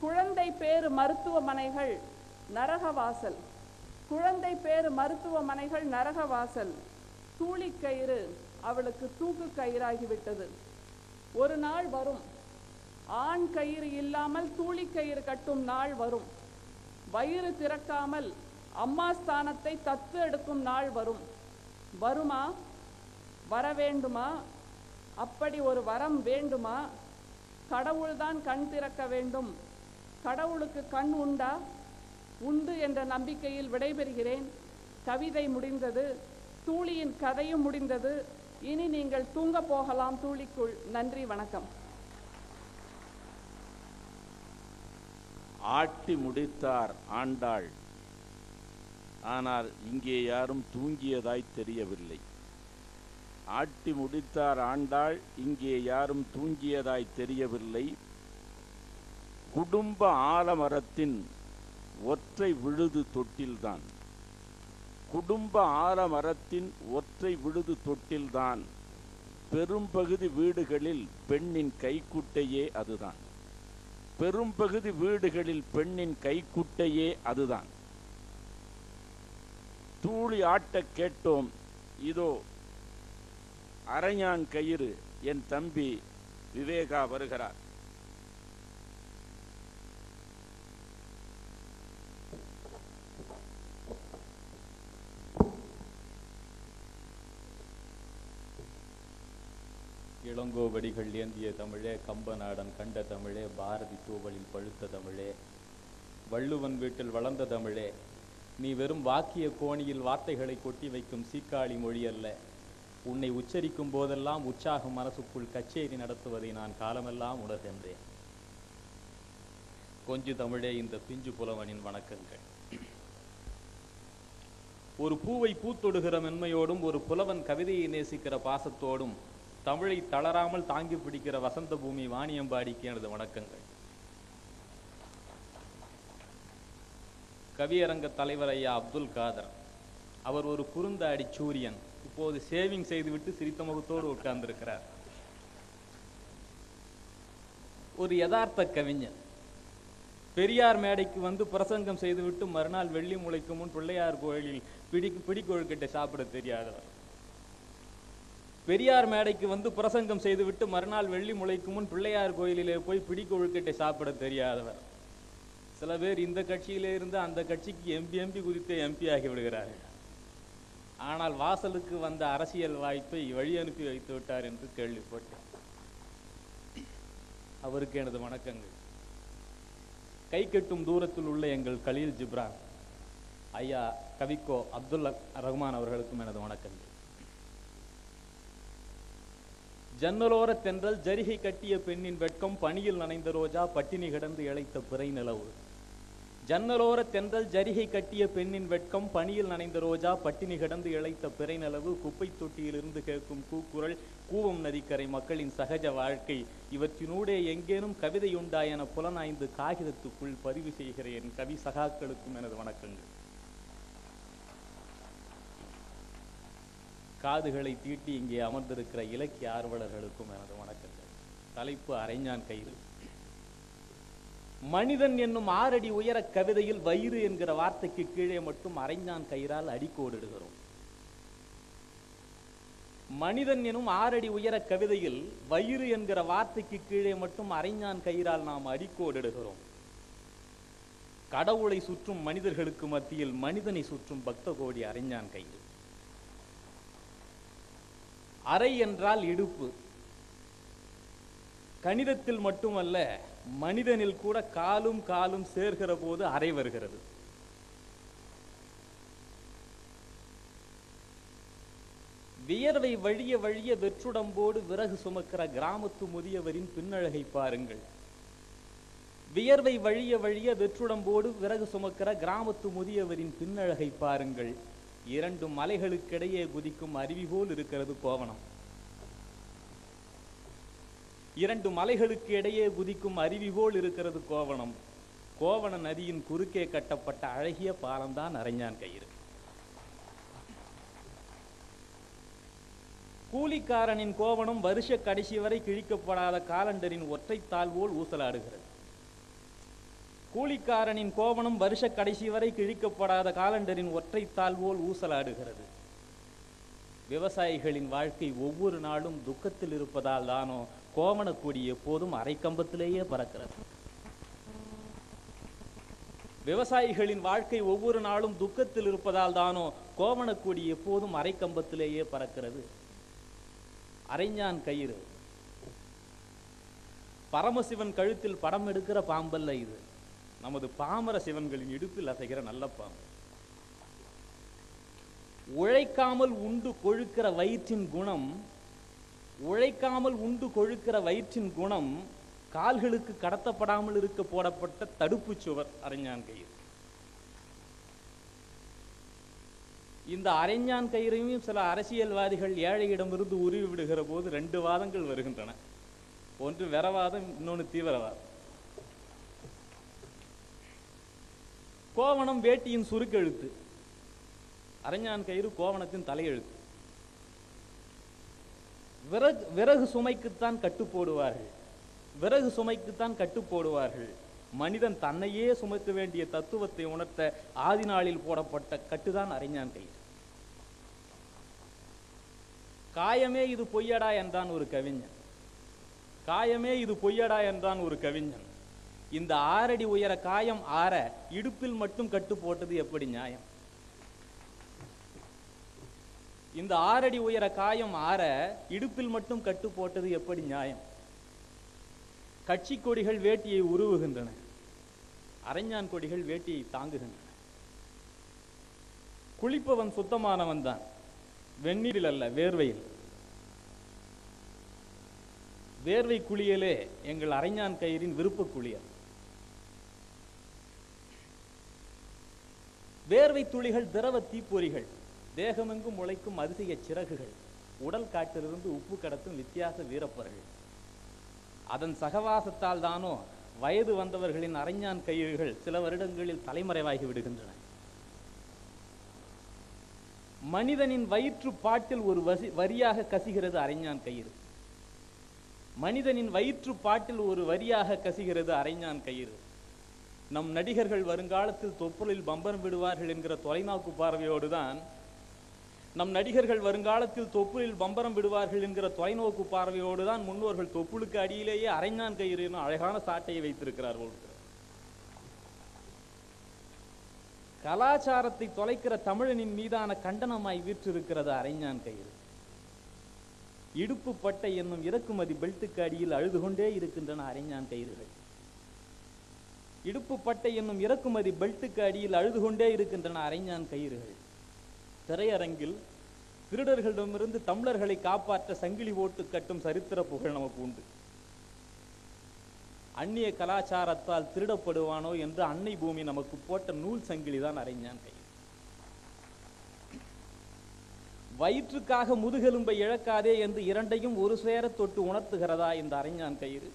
E: குழந்தை பேறு மருத்துவமனைகள் நரக வாசல். குழந்தை பேறு மருத்துவமனைகள் நரக வாசல். தூளிக்கயிறு அவளுக்கு தூக்கு கயிறாகிவிட்டது. ஒரு நாள் வரும், ஆண் கயிறு இல்லாமல் தூளிக்கயிறு கட்டும் நாள் வரும். வயிறு திறக்காமல் அம்மா ஸ்தானத்தை தத்து எடுக்கும் நாள் வரும். வருமா? வர வேண்டுமா? அப்படி ஒரு வரம் வேண்டுமா? கடவுள்தான் கண் திறக்க வேண்டும். கடவுளுக்கு கண் உண்டா? உண்டு என்ற நம்பிக்கையில் விடைபெறுகிறேன். கவிதை முடிந்தது. தூளியின் கதையும் முடிந்தது. இனி நீங்கள் தூங்க போகலாம் தூளிக்குள். நன்றி, வணக்கம்.
C: ஆட்டி முடித்தார் ஆண்டாள். ஆனால் இங்கே யாரும் தூங்கியதாய் தெரியவில்லை. ஆட்டி முடித்தார் ஆண்டாள், இங்கே யாரும் தூங்கியதாய் தெரியவில்லை. குடும்ப ஆலமரத்தின் ஒற்றை விழுது தொட்டில்தான். குடும்ப ஆலமரத்தின் ஒற்றை விழுது தொட்டில்தான். பெரும்பகுதி வீடுகளில் பெண்ணின் கைக்குட்டையே அதுதான். பெரும்பகுதி வீடுகளில் பெண்ணின் கைக்குட்டையே அதுதான். தூளி ஆட்ட கேட்டோம், இதோ அரைஞான் கயிறு. என் தம்பி விவேகா வருகிறார்.
F: இளங்கோவடிகள் ஏந்திய தமிழே, கம்பநாடன் கண்ட தமிழே, பாரதி தூவலில் பழுத்த தமிழே, வள்ளுவன் வீட்டில் வளர்ந்த தமிழே, நீ வெறும் வாக்கிய கோணியில் வார்த்தைகளை கொட்டி வைக்கும் சீக்காளி மொழி அல்ல. உன்னை உச்சரிக்கும் போதெல்லாம் உற்சாகம் மனசுக்குள் கச்சேரி நடத்துவதை நான் காலமெல்லாம் உணர்கின்றேன். கொஞ்சு தமிழே, இந்த பிஞ்சு புலவனின் வணக்கங்கள். ஒரு பூவை பூத்தொடுகிற மென்மையோடும் ஒரு புலவன் கவிதையை நேசிக்கிற பாசத்தோடும் தமிழை தளராமல் தாங்கி பிடிக்கிற வசந்த பூமி வாணியம்பாடிக்கு எனது வணக்கங்கள். கவியரங்க தலைவர் ஐயா அப்துல் காதர், அவர் ஒரு குறுந்தாடி சூரியன். இப்போது சேவிங் செய்துவிட்டு சிரித்த முகத்தோடு உட்கார்ந்திருக்கிறார். ஒரு யதார்த்த கவிஞர். பெரியார் மேடைக்கு வந்து பிரசங்கம் செய்துவிட்டு மறுநாள் வெள்ளி முளைக்கு முன் பிள்ளையார் கோயிலில் பிடிக்கொழுக்கட்டை சாப்பிட தெரியாதவர். பெரியார் மேடைக்கு வந்து பிரசங்கம் செய்துவிட்டு மறுநாள் வெள்ளி முளைக்கு முன் பிள்ளையார் கோயிலிலே போய் பிடிக்கொழுக்கட்டை சாப்பிட தெரியாதவர். சில பேர் இந்த கட்சியிலே இருந்து அந்த கட்சிக்கு எம்பி குறித்து எம்பி ஆகி விடுகிறார்கள். ஆனால் வாசலுக்கு வந்த அரசியல் வாய்ப்பை வழி அனுப்பி வைத்து விட்டார் என்று கேள்விப்பட்டேன். அவருக்கு எனது வணக்கங்கள். கை கட்டும் தூரத்தில் உள்ள எங்கள் கலீல் ஜிப்ரான் ஐயா கவிக்கோ அப்துல் ரஹ்மான் அவர்களுக்கும் எனது வணக்கங்கள். ஜன்னலோர தென்றல் ஜரிகை கட்டிய பெண்ணின் வெட்கம் பனியில் நனைந்த ரோஜா பட்டினி கிடந்து இழைத்த பிறை நிலவு. ஜன்னலோர தென்றல் ஜரிகை கட்டிய பெண்ணின் வெட்கம் பனியில் நனைந்த ரோஜா பட்டினி கிடந்து இழைத்த பிறை நிலவு குப்பை தொட்டியிலிருந்து கேட்கும் கூக்குரல் கூவம் நதிக்கரை மக்களின் சகஜ வாழ்க்கை இவற்றினூடே எங்கேனும் கவிதையுண்டா என புலனாய்ந்து காகிதத்துக்குள் பதிவு செய்கிறேன். கவி சகாக்களுக்கும் எனது வணக்கங்கள். காதுகளை தீட்டி இங்கே அமர்ந்திருக்கிற இலக்கிய ஆர்வலர்களுக்கும் எனது வணக்கங்கள். தலைப்பு அரைஞான் கயிறு. மனிதன் என்னும் 6 அடி உயர கவிதையில் வயிறு என்கிற வார்த்தைக்கு கீழே மட்டும் அரைஞான் கயிறால் அடிக்கோடிடுகிறோம். மனிதன் எனும் 6 அடி உயர கவிதையில் வயிறு என்கிற வார்த்தைக்கு கீழே மட்டும் அரைஞான் கயிறால் நாம் அடிக்கோடிடுகிறோம். கடவுளை சுற்றும் மனிதர்களுக்கு மத்தியில் மனிதனை சுற்றும் பக்த கோடி அரைஞான் கயிறு. அரை என்றால் இடுப்பு. கணிதத்தில் மட்டுமல்ல, மனிதனில் கூட காலும் காலும் சேர்கிற போது அரை வருகிறது. வியர்வை வழிய வழிய வெற்றுடம்போடு விறகு சுமக்கிற கிராமத்து முதியவரின் பின்னழகை பாருங்கள். வியர்வை வழிய வழிய வெற்றுடம்போடு விறகு சுமக்கிற கிராமத்து முதியவரின் பின்னழகை பாருங்கள். 2 மலைகளுக்கிடையே குதிக்கும் அருவி போல் இருக்கிறது கோவணம். 2 மலைகளுக்கு இடையே குதிக்கும் அருவி போல் இருக்கிறது கோவணம். கோவண நதியின் குறுக்கே கட்டப்பட்ட அழகிய பாலம்தான் அரைஞான் கயிறு. கூலிக்காரனின் கோவணம் வருஷ கடைசி வரை கிழிக்கப்படாத காலண்டரின் ஒற்றைத்தாள் போல் ஊசலாடுகிறது. கூலிக்காரனின் கோவணம் வருஷ கடைசி வரை கிழிக்கப்படாத காலண்டரின் ஒற்றைத்தாள் போல் ஊசலாடுகிறது. விவசாயிகளின் வாழ்க்கை ஒவ்வொரு நாளும் துக்கத்தில் இருப்பதால் தானோ கோவணக்கொடி எப்போதும் அரைக்கம்பத்திலேயே பறக்கிறது. விவசாயிகளின் வாழ்க்கை ஒவ்வொரு நாளும் துக்கத்தில் இருப்பதால் தானோ கோவணக்கொடி எப்போதும் அரைக்கம்பத்திலேயே பறக்கிறது. அரைஞான் கயிறு. பரமசிவன் கழுத்தில் படம் எடுக்கிற பாம்பல்ல இது. நமது பாமர சிவன்களின் இடுப்பில் அசைகிற நல்ல பாம்பு. உழைக்காமல் உண்டு கொழுக்கிற வயிற்றின் குணம், உழைக்காமல் உண்டு கொழுக்கிற வயிற்றின் குணம் கால்களுக்கு கடத்தப்படாமல் இருக்க போடப்பட்ட தடுப்பு சுவர் அரைஞான் கயிறு. இந்த அரைஞான் கயிறையும் சில அரசியல்வாதிகள் ஏழையிடமிருந்து உருவி விடுகிற போது 2 வாதங்கள் வருகின்றன. ஒன்று வெறவாதம், இன்னொன்று தீவிரவாதம். கோவணம் வேட்டியின் சுருக்கெழுத்து, அரைஞான் கயிறு கோவணத்தின் தலையெழுத்து. விறகு சுமைக்குத்தான் கட்டு போடுவார்கள், விறகு சுமைக்குத்தான் கட்டு போடுவார்கள். மனிதன் தன்னையே சுமக்க வேண்டிய தத்துவத்தை உணர்த்த ஆதி நாளில் போடப்பட்ட கட்டுதான் அரைஞான் கயிறு. காயமே இது பொய்யடா என்றான் ஒரு கவிஞன். காயமே இது பொய்யடா என்றான் ஒரு கவிஞன். இந்த 6 அடி உயர காயம் ஆற இடுப்பில் மட்டும் கட்டு போட்டது எப்படி நியாயம்? இந்த 6 அடி உயர காயம் ஆற இடுப்பில் மட்டும் கட்டு போட்டது எப்படி நியாயம்? கட்சி கொடிகள் வேட்டியை உருவுகின்றன, அரைஞான் கொடிகள் வேட்டியை தாங்குகின்றன. குளிப்பவன் சுத்தமானவன் தான், வெந்நீரில் அல்ல, வேர்வையில். வேர்வை குளியலே எங்கள் அரைஞான் கயிறின் விருப்ப குளியல். வேர்வை துளிகள் திரவ தீப்பொறிகள், தேகமெங்கும் முளைக்கும் அதிசய சிறகுகள், உடல் காட்டிலிருந்து உப்பு கடத்தும் வித்தியாச வீரப்பர்கள். அதன் சகவாசத்தால் தானோ வயது வந்தவர்களின் அரைஞான் கயிறுகள் சில வருடங்களில் தலைமறைவாகி விடுகின்றன. மனிதனின் வயிற்று பாட்டில் ஒரு வரியாக கசிகிறது அரைஞான் கயிறு. மனிதனின் வயிற்று பாட்டில் ஒரு வரியாக கசிகிறது அரைஞான் கயிறு. நம் நடிகர்கள் வருங்காலத்தில் தொப்புளில் பம்பரம் விடுவார்கள் என்கிற தொலைநோக்கு பார்வையோடுதான் தொலைநோக்கு பார்வையோடுதான் முன்னோர்கள் தொப்புளுக்கு அடியிலேயே அரைஞான் கயிறு என அழகான சாட்டையை வைத்திருக்கிறார்கள். கலாச்சாரத்தை தொலைக்கிற தமிழனின் மீதான கண்டனமாய் வீற்றிருக்கிறது அரைஞான் கயிறு. இடுப்பு பட்டை என்னும் இறக்குமதி பெல்ட்டுக்கு அடியில் அழுது கொண்டே இருக்கின்றன அரைஞான் கயிறுகள். இடுப்பு பட்டை என்னும் இறக்குமதி பெல்ட்டுக்கு அடியில் அழுது கொண்டே இருக்கின்றன அரைஞான் கயிறுகள். திரையரங்கில் திருடர்களிடமிருந்து தமிழர்களை காப்பாற்ற சங்கிலி ஓட்டு கட்டும் சரித்திர புகழ் நமக்கு உண்டு. அந்நிய கலாச்சாரத்தால் திருடப்படுவானோ என்று அன்னை பூமி நமக்கு போட்ட நூல் சங்கிலிதான் அரைஞான் கயிறு. வயிற்றுக்காக முதுகெலும்பை இழக்காதே என்று இரண்டையும் ஒரு சேர தொட்டு உணர்த்துகிறதா இந்த அரைஞான் கயிறு?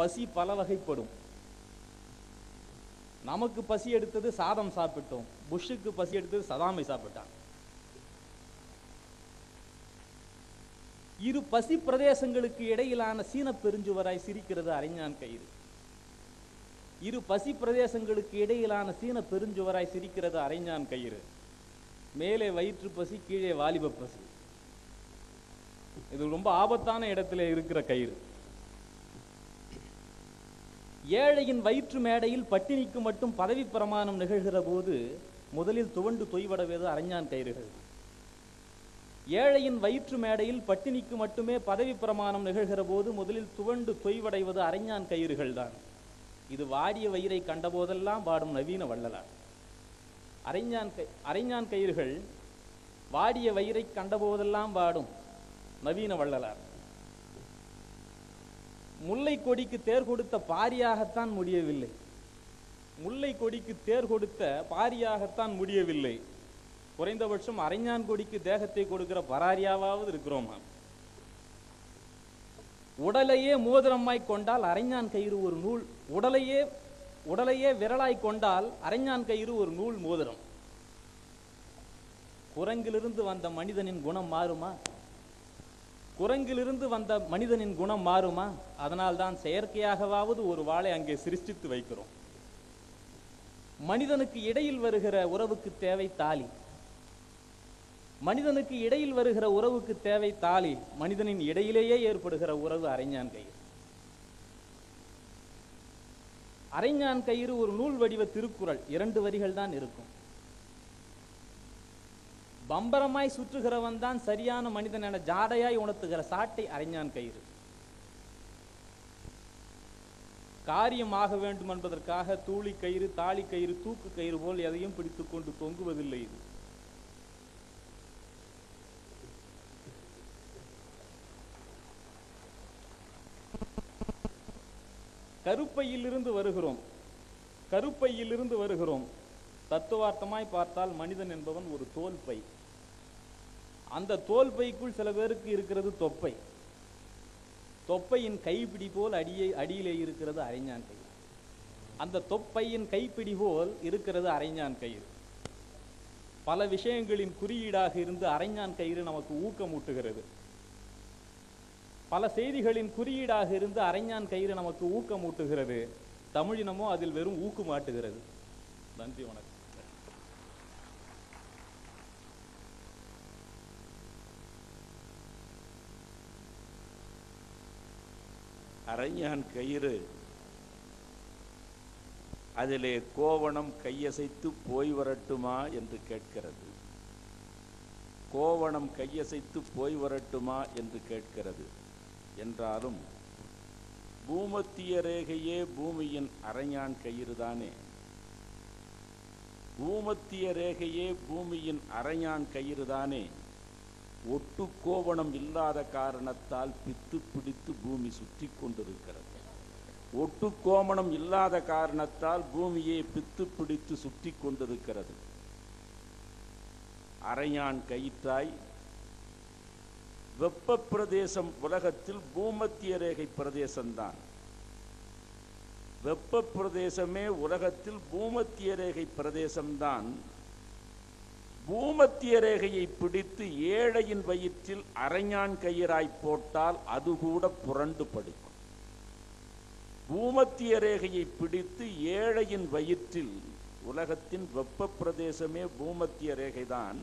F: பசி பல வகைப்படும். நமக்கு பசி எடுத்தது சாதம் சாப்பிட்டோம், புஷ்ஷுக்கு பசி எடுத்தது சதாமை சாப்பிட்டான். இரு பசி பிரதேசங்களுக்கு இடையிலான சீன பெருஞ்சுவராய் சிரிக்கிறது அரைஞான் கயிறு. இரு பசி பிரதேசங்களுக்கு இடையிலான சீன பெருஞ்சுவராய் சிரிக்கிறது அரைஞான் கயிறு. மேலே வயிற்று பசி, கீழே வாலிப பசி. இது ரொம்ப ஆபத்தான இடத்துல இருக்கிற கயிறு. ஏழையின் வயிற்று மேடையில் பட்டினிக்கு மட்டும் பதவி பிரமாணம் நிகழ்கிற போது முதலில் துவண்டு தொய்வடவது அரைஞான் கயிறுகள். ஏழையின் வயிற்று மேடையில் பட்டினிக்கு மட்டுமே பதவி பிரமாணம் நிகழ்கிற போது முதலில் துவண்டு தொய்வடைவது அரைஞான் கயிறுகள் தான். இது வாடிய வயிறை கண்டபோதெல்லாம் பாடும் நவீன வள்ளலார். அரைஞான் கயிறுகள் வாடிய வயிறை கண்டபோதெல்லாம் பாடும் நவீன வள்ளலார். முல்லை கொடிக்கு தேர் கொடுத்த பாரியாகத்தான் முடியவில்லை. முல்லை கொடிக்கு தேர் கொடுத்த பாரியாகத்தான் முடியவில்லை. குறைந்தபட்சம் அரைஞான் கொடிக்கு தேகத்தை கொடுக்கிற பராரியாவது இருக்கிறோமா? உடலையே மோதிரமாய் கொண்டால் அரைஞான் கயிறு ஒரு நூல். உடலையே விரலாய் கொண்டால் அரைஞான் கயிறு ஒரு நூல் மோதிரம். குரங்கிலிருந்து வந்த மனிதனின் குணம் மாறுமா? குரங்கிலிருந்து வந்த மனிதனின் குணம் மாறுமா? அதனால்தான் செயற்கையாகவாவது ஒரு வாளை அங்கே சிருஷ்டித்து வைக்கிறோம். மனிதனுக்கு இடையில் வருகிற உறவுக்கு தேவை தாலி. மனிதனுக்கு இடையில் வருகிற உறவுக்கு தேவை தாலி. மனிதனின் இடையிலேயே ஏற்படுகிற உறவு அரைஞான் கயிறு. அரைஞான் கயிறு ஒரு நூல் வடிவ திருக்குறள். 2 வரிகள் தான் இருக்கும். பம்பரமாய் சுற்றுகிறவன் தான் சரியான மனிதன் என ஜாடையாய் உணர்த்துகிற சாட்டை அரைஞான் கயிறு. காரியம் ஆக வேண்டும் என்பதற்காக தூளி கயிறு, தாலி கயிறு, தூக்கு கயிறு போல் எதையும் பிடித்துக் கொண்டு தொங்குவதில்லை. இது கருப்பையிலிருந்து வருகிறோம். தத்துவார்த்தமாய் பார்த்தால் மனிதன் என்பவன் ஒரு தோல் பை. அந்த தோல் பைக்குள் சில பேருக்கு இருக்கிறது தொப்பை. தொப்பையின் கைப்பிடி போல் அடியிலே இருக்கிறது அரைஞான் கயிறு. அந்த தொப்பையின் கைப்பிடி போல் இருக்கிறது அரைஞான் கயிறு. பல விஷயங்களின் குறியீடாக இருந்து அரைஞான் கயிறு நமக்கு ஊக்கமூட்டுகிறது. பல செய்திகளின் குறியீடாக இருந்து அரைஞான் கயிறு நமக்கு ஊக்கமூட்டுகிறது. தமிழினமோ அதில் வெறும் ஊக்குமாட்டுகிறது. நன்றி, வணக்கம்.
C: அரைஞான் கயிறு அதிலே கோவணம் கையசைத்து போய் வரட்டுமா என்று கேட்கிறது. கோவணம் கையசைத்து போய் வரட்டுமா என்று கேட்கிறது. என்றாலும் பூமத்திய ரேகையே பூமியின் அரைஞான் கயிறு தானே. பூமத்திய ரேகையே பூமியின் அரைஞான் கயிறு தானே. ஒட்டு கோவணம் இல்லாத காரணத்தால் பித்து பிடித்து பூமி சுற்றி கொண்டிருக்கிறது. ஒட்டுக்கோமணம் இல்லாத காரணத்தால் பூமியை பித்து பிடித்து சுற்றி கொண்டிருக்கிறது. அரையான் கயிற்றாய் வெப்ப பிரதேசம் உலகத்தில் பூமத்திய ரேகை பிரதேசம்தான். வெப்ப பிரதேசமே உலகத்தில் பூமத்திய ரேகை பிரதேசம்தான். பூமத்திய ரேகையை பிடித்து ஏழையின் வயிற்றில் அரைஞான் கயிறாய் போட்டால் அது கூட புரண்டு படுக்கும். பூமத்திய ரேகையை பிடித்து ஏழையின் வயிற்றில், உலகத்தின் வெப்ப பிரதேசமே பூமத்திய ரேகைதான்.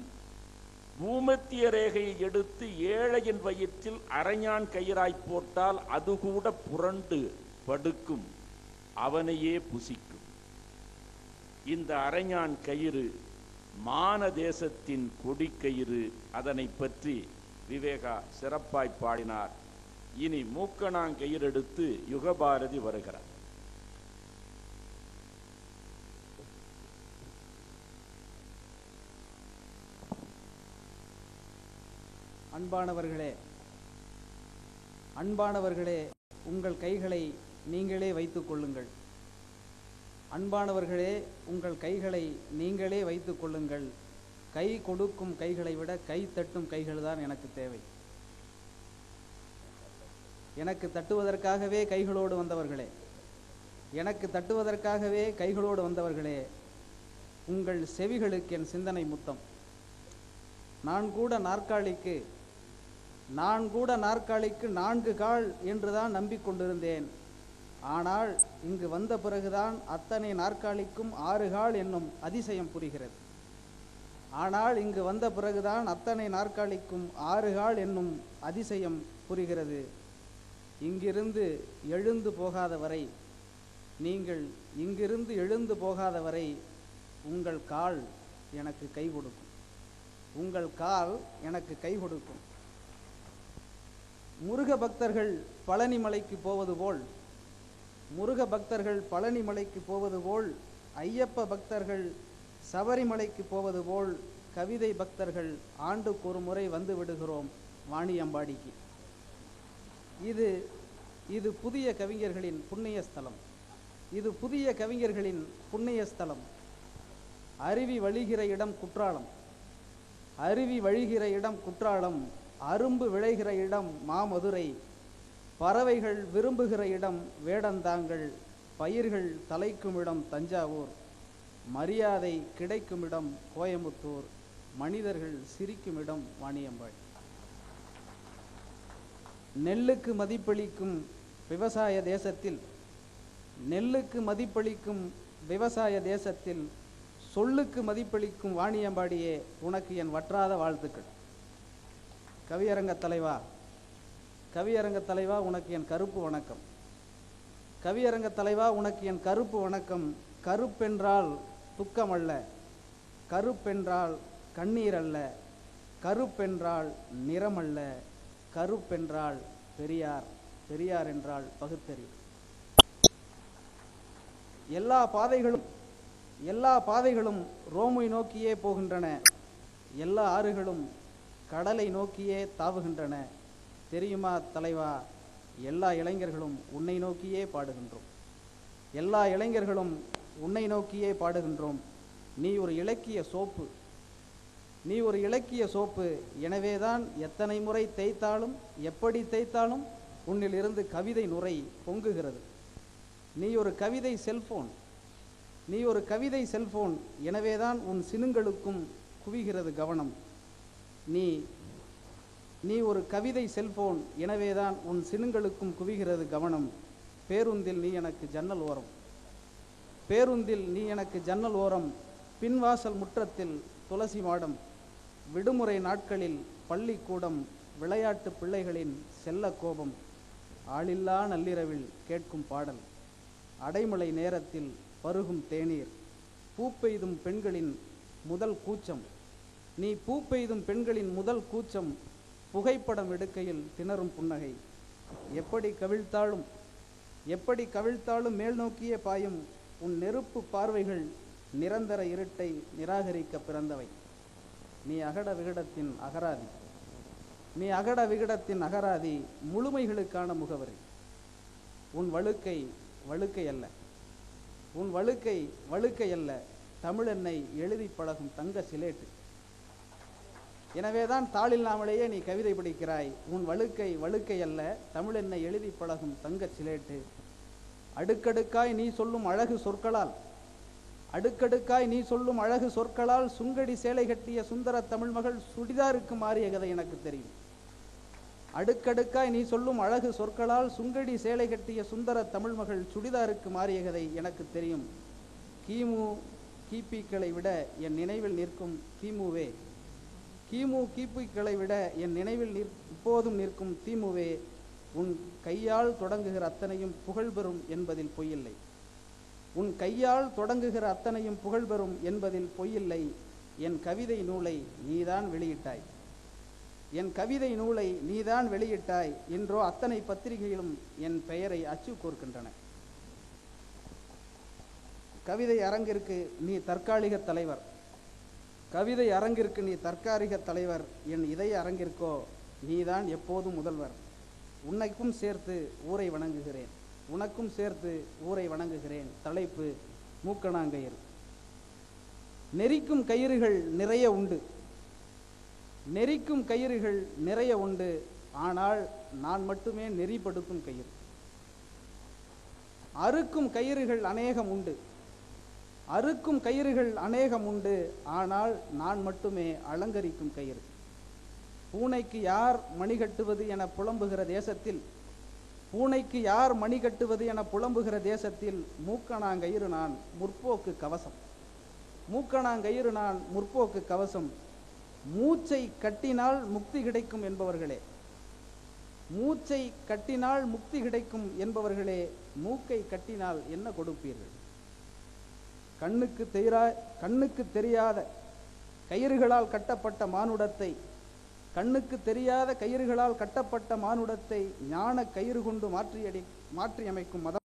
C: பூமத்திய ரேகையை எடுத்து ஏழையின் வயிற்றில் அரைஞான் கயிறாய் போட்டால் அது கூட புரண்டு படுக்கும், அவனையே புசிக்கும். இந்த அரைஞான் கயிறு மான தேசத்தின் கொடிக்கயிறு. அதனை பற்றி விவேகா சிறப்பாய் பாடினார். இனி மூக்கணாங்கயிறெடுத்து யுகபாரதி வருகிறார்.
G: அன்பானவர்களே, அன்பானவர்களே, உங்கள் கைகளை நீங்களே வைத்துக் கொள்ளுங்கள். அன்பானவர்களே, உங்கள் கைகளை நீங்களே வைத்துக் கொள்ளுங்கள். கை கொடுக்கும் கைகளை விட கை தட்டும் கைகள் தான் எனக்கு தேவை. எனக்கு தட்டுவதற்காகவே கைகளோடு வந்தவர்களே, எனக்கு தட்டுவதற்காகவே கைகளோடு வந்தவர்களே, உங்கள் செவிகளுக்கு என் சிந்தனை முத்தம். நான் கூட நாற்காலிக்கு 4 கால் என்றுதான் நம்பிக்கொண்டிருந்தேன். ஆனால் இங்கு வந்த பிறகுதான் அத்தனை நாற்காலிக்கும் 6 கால் என்னும் அதிசயம் புரிகிறது. ஆனால் இங்கு வந்த பிறகுதான் அத்தனை நாற்காலிக்கும் 6 கால் என்னும் அதிசயம் புரிகிறது. இங்கிருந்து எழுந்து போகாத வரை, நீங்கள் இங்கிருந்து எழுந்து போகாத வரை உங்கள் கால் எனக்கு கை கொடுக்கும். உங்கள் கால் எனக்கு கை கொடுக்கும். முருக பக்தர்கள் பழனிமலைக்கு போவது போல், முருக பக்தர்கள் பழனிமலைக்கு போவது போல், ஐயப்ப பக்தர்கள் சபரிமலைக்கு போவது போல், கவிதை பக்தர்கள் ஆண்டுக்கு ஒரு முறை வந்து விடுகிறோம் வாணியம்பாடிக்கு. இது புதிய கவிஞர்களின் புண்ணிய ஸ்தலம். இது புதிய கவிஞர்களின் புண்ணிய ஸ்தலம். அருவி வழிகிற இடம் குற்றாலம், அருவி வழிகிற இடம் குற்றாலம், அரும்பு விளைகிற இடம் மாமதுரை, பறவைகள் விரும்புகிற இடம் வேடந்தாங்கல், பயிர்கள் தலைக்கும் இடம் தஞ்சாவூர், மரியாதை கிடைக்கும் இடம் கோயம்புத்தூர், மனிதர்கள் சிரிக்கும் இடம் வாணியம்பாடி. நெல்லுக்கு மதிப்பளிக்கும் விவசாய தேசத்தில், நெல்லுக்கு மதிப்பளிக்கும் விவசாய தேசத்தில் சொல்லுக்கு மதிப்பளிக்கும் வாணியம்பாடியே, உனக்கு என் வற்றாத வாழ்த்துக்கள். கவியரங்க தலைவா, கவியரங்க தலைவா, உனக்கு என் கருப்பு வணக்கம். கவியரங்க தலைவா, உனக்கு என் கருப்பு வணக்கம். கருப்பென்றால் துக்கமல்ல, கருப்பென்றால் கண்ணீர் அல்ல, கருப்பென்றால் நிறமல்ல, கருப்பென்றால் பெரியார், பெரியார் என்றால் பகுத்தறிவு. எல்லா பாதைகளும் ரோமை நோக்கியே போகின்றன. எல்லா ஆறுகளும் கடலை நோக்கியே தாவுகின்றன. தெரியுமா தலைவா, எல்லா இளைஞர்களும் உன்னை நோக்கியே பாடுகின்றோம். எல்லா இளைஞர்களும் உன்னை நோக்கியே பாடுகின்றோம். நீ ஒரு இலக்கிய சோப்பு, நீ ஒரு இலக்கிய சோப்பு. எனவேதான் எத்தனை முறை தேய்த்தாலும், எப்படி தேய்த்தாலும் உன்னில் இருந்து கவிதை நுரை பொங்குகிறது. நீ ஒரு கவிதை செல்போன், நீ ஒரு கவிதை செல்போன். எனவேதான் உன் சினுங்களுக்கும் குவிகிறது கவனம். நீ ஒரு கவிதை செல்போன். எனவேதான் உன் சினுங்களுக்கும் குவிகிறது கவனம். பேருந்தில் நீ எனக்கு ஜன்னல் ஓரம், பேருந்தில் நீ எனக்கு ஜன்னல் ஓரம். பின்வாசல் முற்றத்தில் துளசி மாடம், விடுமுறை நாட்களில் பள்ளிக்கூடம், விளையாட்டு பிள்ளைகளின் செல்ல கோபம், ஆளில்லா நள்ளிரவில் கேட்கும் பாடல், அடைமழை நேரத்தில் பருகும் தேநீர், பூப்பெய்தும் பெண்களின் முதல் கூச்சம். நீ பூப்பெய்தும் பெண்களின் முதல் கூச்சம், புகைப்படம் எடுக்கையில் திணறும் புன்னகை. எப்படி கவிழ்த்தாலும் மேல் நோக்கியே பாயும் உன் நெருப்பு பார்வைகள் நிரந்தர இருட்டை நிராகரிக்க பிறந்தவை. நீ அகட விகடத்தின் அகராதி, நீ அகட விகடத்தின் அகராதி, முழுமைகளுக்கான முகவரி. உன் வழுக்கை வழுக்கை அல்ல. உன் வழுக்கை வழுக்கை அல்ல, தமிழெண்ணை எழுதி பழகும் தங்க சிலேட்டு. எனவேதான் தாளில்லாமலேயே நீ கவிதை படிக்கிறாய். உன் வழுக்கை வழுக்கை அல்ல, தமிழெண்ணை எழுதி பழகும் தங்க சிலேட்டு. அடுக்கடுக்காய் நீ சொல்லும் அழகு சொற்களால், அடுக்கடுக்காய் நீ சொல்லும் அழகு சொற்களால் சுங்கடி சேலை கட்டிய சுந்தர தமிழ் மகள் சுடிதாருக்கு மாறிய கதை எனக்கு தெரியும். அடுக்கடுக்காய் நீ சொல்லும் அழகு சொற்களால் சுங்கடி சேலை கட்டிய சுந்தர தமிழ் மகள் சுடிதாருக்கு மாறிய கதை எனக்கு தெரியும். கிமு கிபிக்களை விட என் நினைவில் நிற்கும் திமுவே, கிமு கிபிக்களை விட என் நினைவில் இப்போதும் நிற்கும் திமுவே, உன் கையால் தொடங்குகிற அத்தனையும் புகழ் பெறும் என்பதில் பொய்யில்லை. உன் கையால் தொடங்குகிற அத்தனையும் புகழ் பெறும் என்பதில் பொய்யில்லை. என் கவிதை நூலை நீதான் வெளியிட்டாய், என் கவிதை நூலை நீதான் வெளியிட்டாய். என்றோ அத்தனை பத்திரிகைகளும் என் பெயரை அச்சு கோர்க்கின்றன. கவிதை அரங்கிற்கு நீ தற்காலிக தலைவர், கவிதை அரங்கிற்கு நீ தற்காலிக தலைவர். என் இதய அரங்கிற்கோ நீதான் எப்போதும் முதல்வர். உன்னைக்கும் சேர்த்து ஊரை வணங்குகிறேன், உனக்கும் சேர்த்து ஊரை வணங்குகிறேன். தலைப்பு மூக்கணாங்கயிறு. நெரிக்கும் கயிறுகள் நிறைய உண்டு, நெரிக்கும் கயிறுகள் நிறைய உண்டு, ஆனால் நான் மட்டுமே நெறிப்படுத்தும் கயிறு. அறுக்கும் கயிறுகள் அநேகம் உண்டு, அறுக்கும் கயிறுகள் அநேகம் உண்டு, ஆனால் நான் மட்டுமே அலங்கரிக்கும் கயிறு. பூனைக்கு யார் மணி கட்டுவது என புலம்புகிற தேசத்தில், பூனைக்கு யார் மணி கட்டுவது என புலம்புகிற தேசத்தில் மூக்கணாங்கயிறு நான் முற்போக்கு கவசம், மூக்கணாங்கயிறு நான் முற்போக்கு கவசம். மூச்சை கட்டினால் முக்தி கிடைக்கும் என்பவர்களே, மூச்சை கட்டினால் முக்தி கிடைக்கும் என்பவர்களே, மூக்கை கட்டினால் என்ன கொடுப்பீர்கள்? கண்ணுக்கு தெரியாத கயிறுகளால் கட்டப்பட்ட மானுடத்தை, கண்ணுக்கு தெரியாத கயிறுகளால் கட்டப்பட்ட மானுடத்தை ஞான கயிறு கொண்டு மாற்றியமைக்கும் மதம்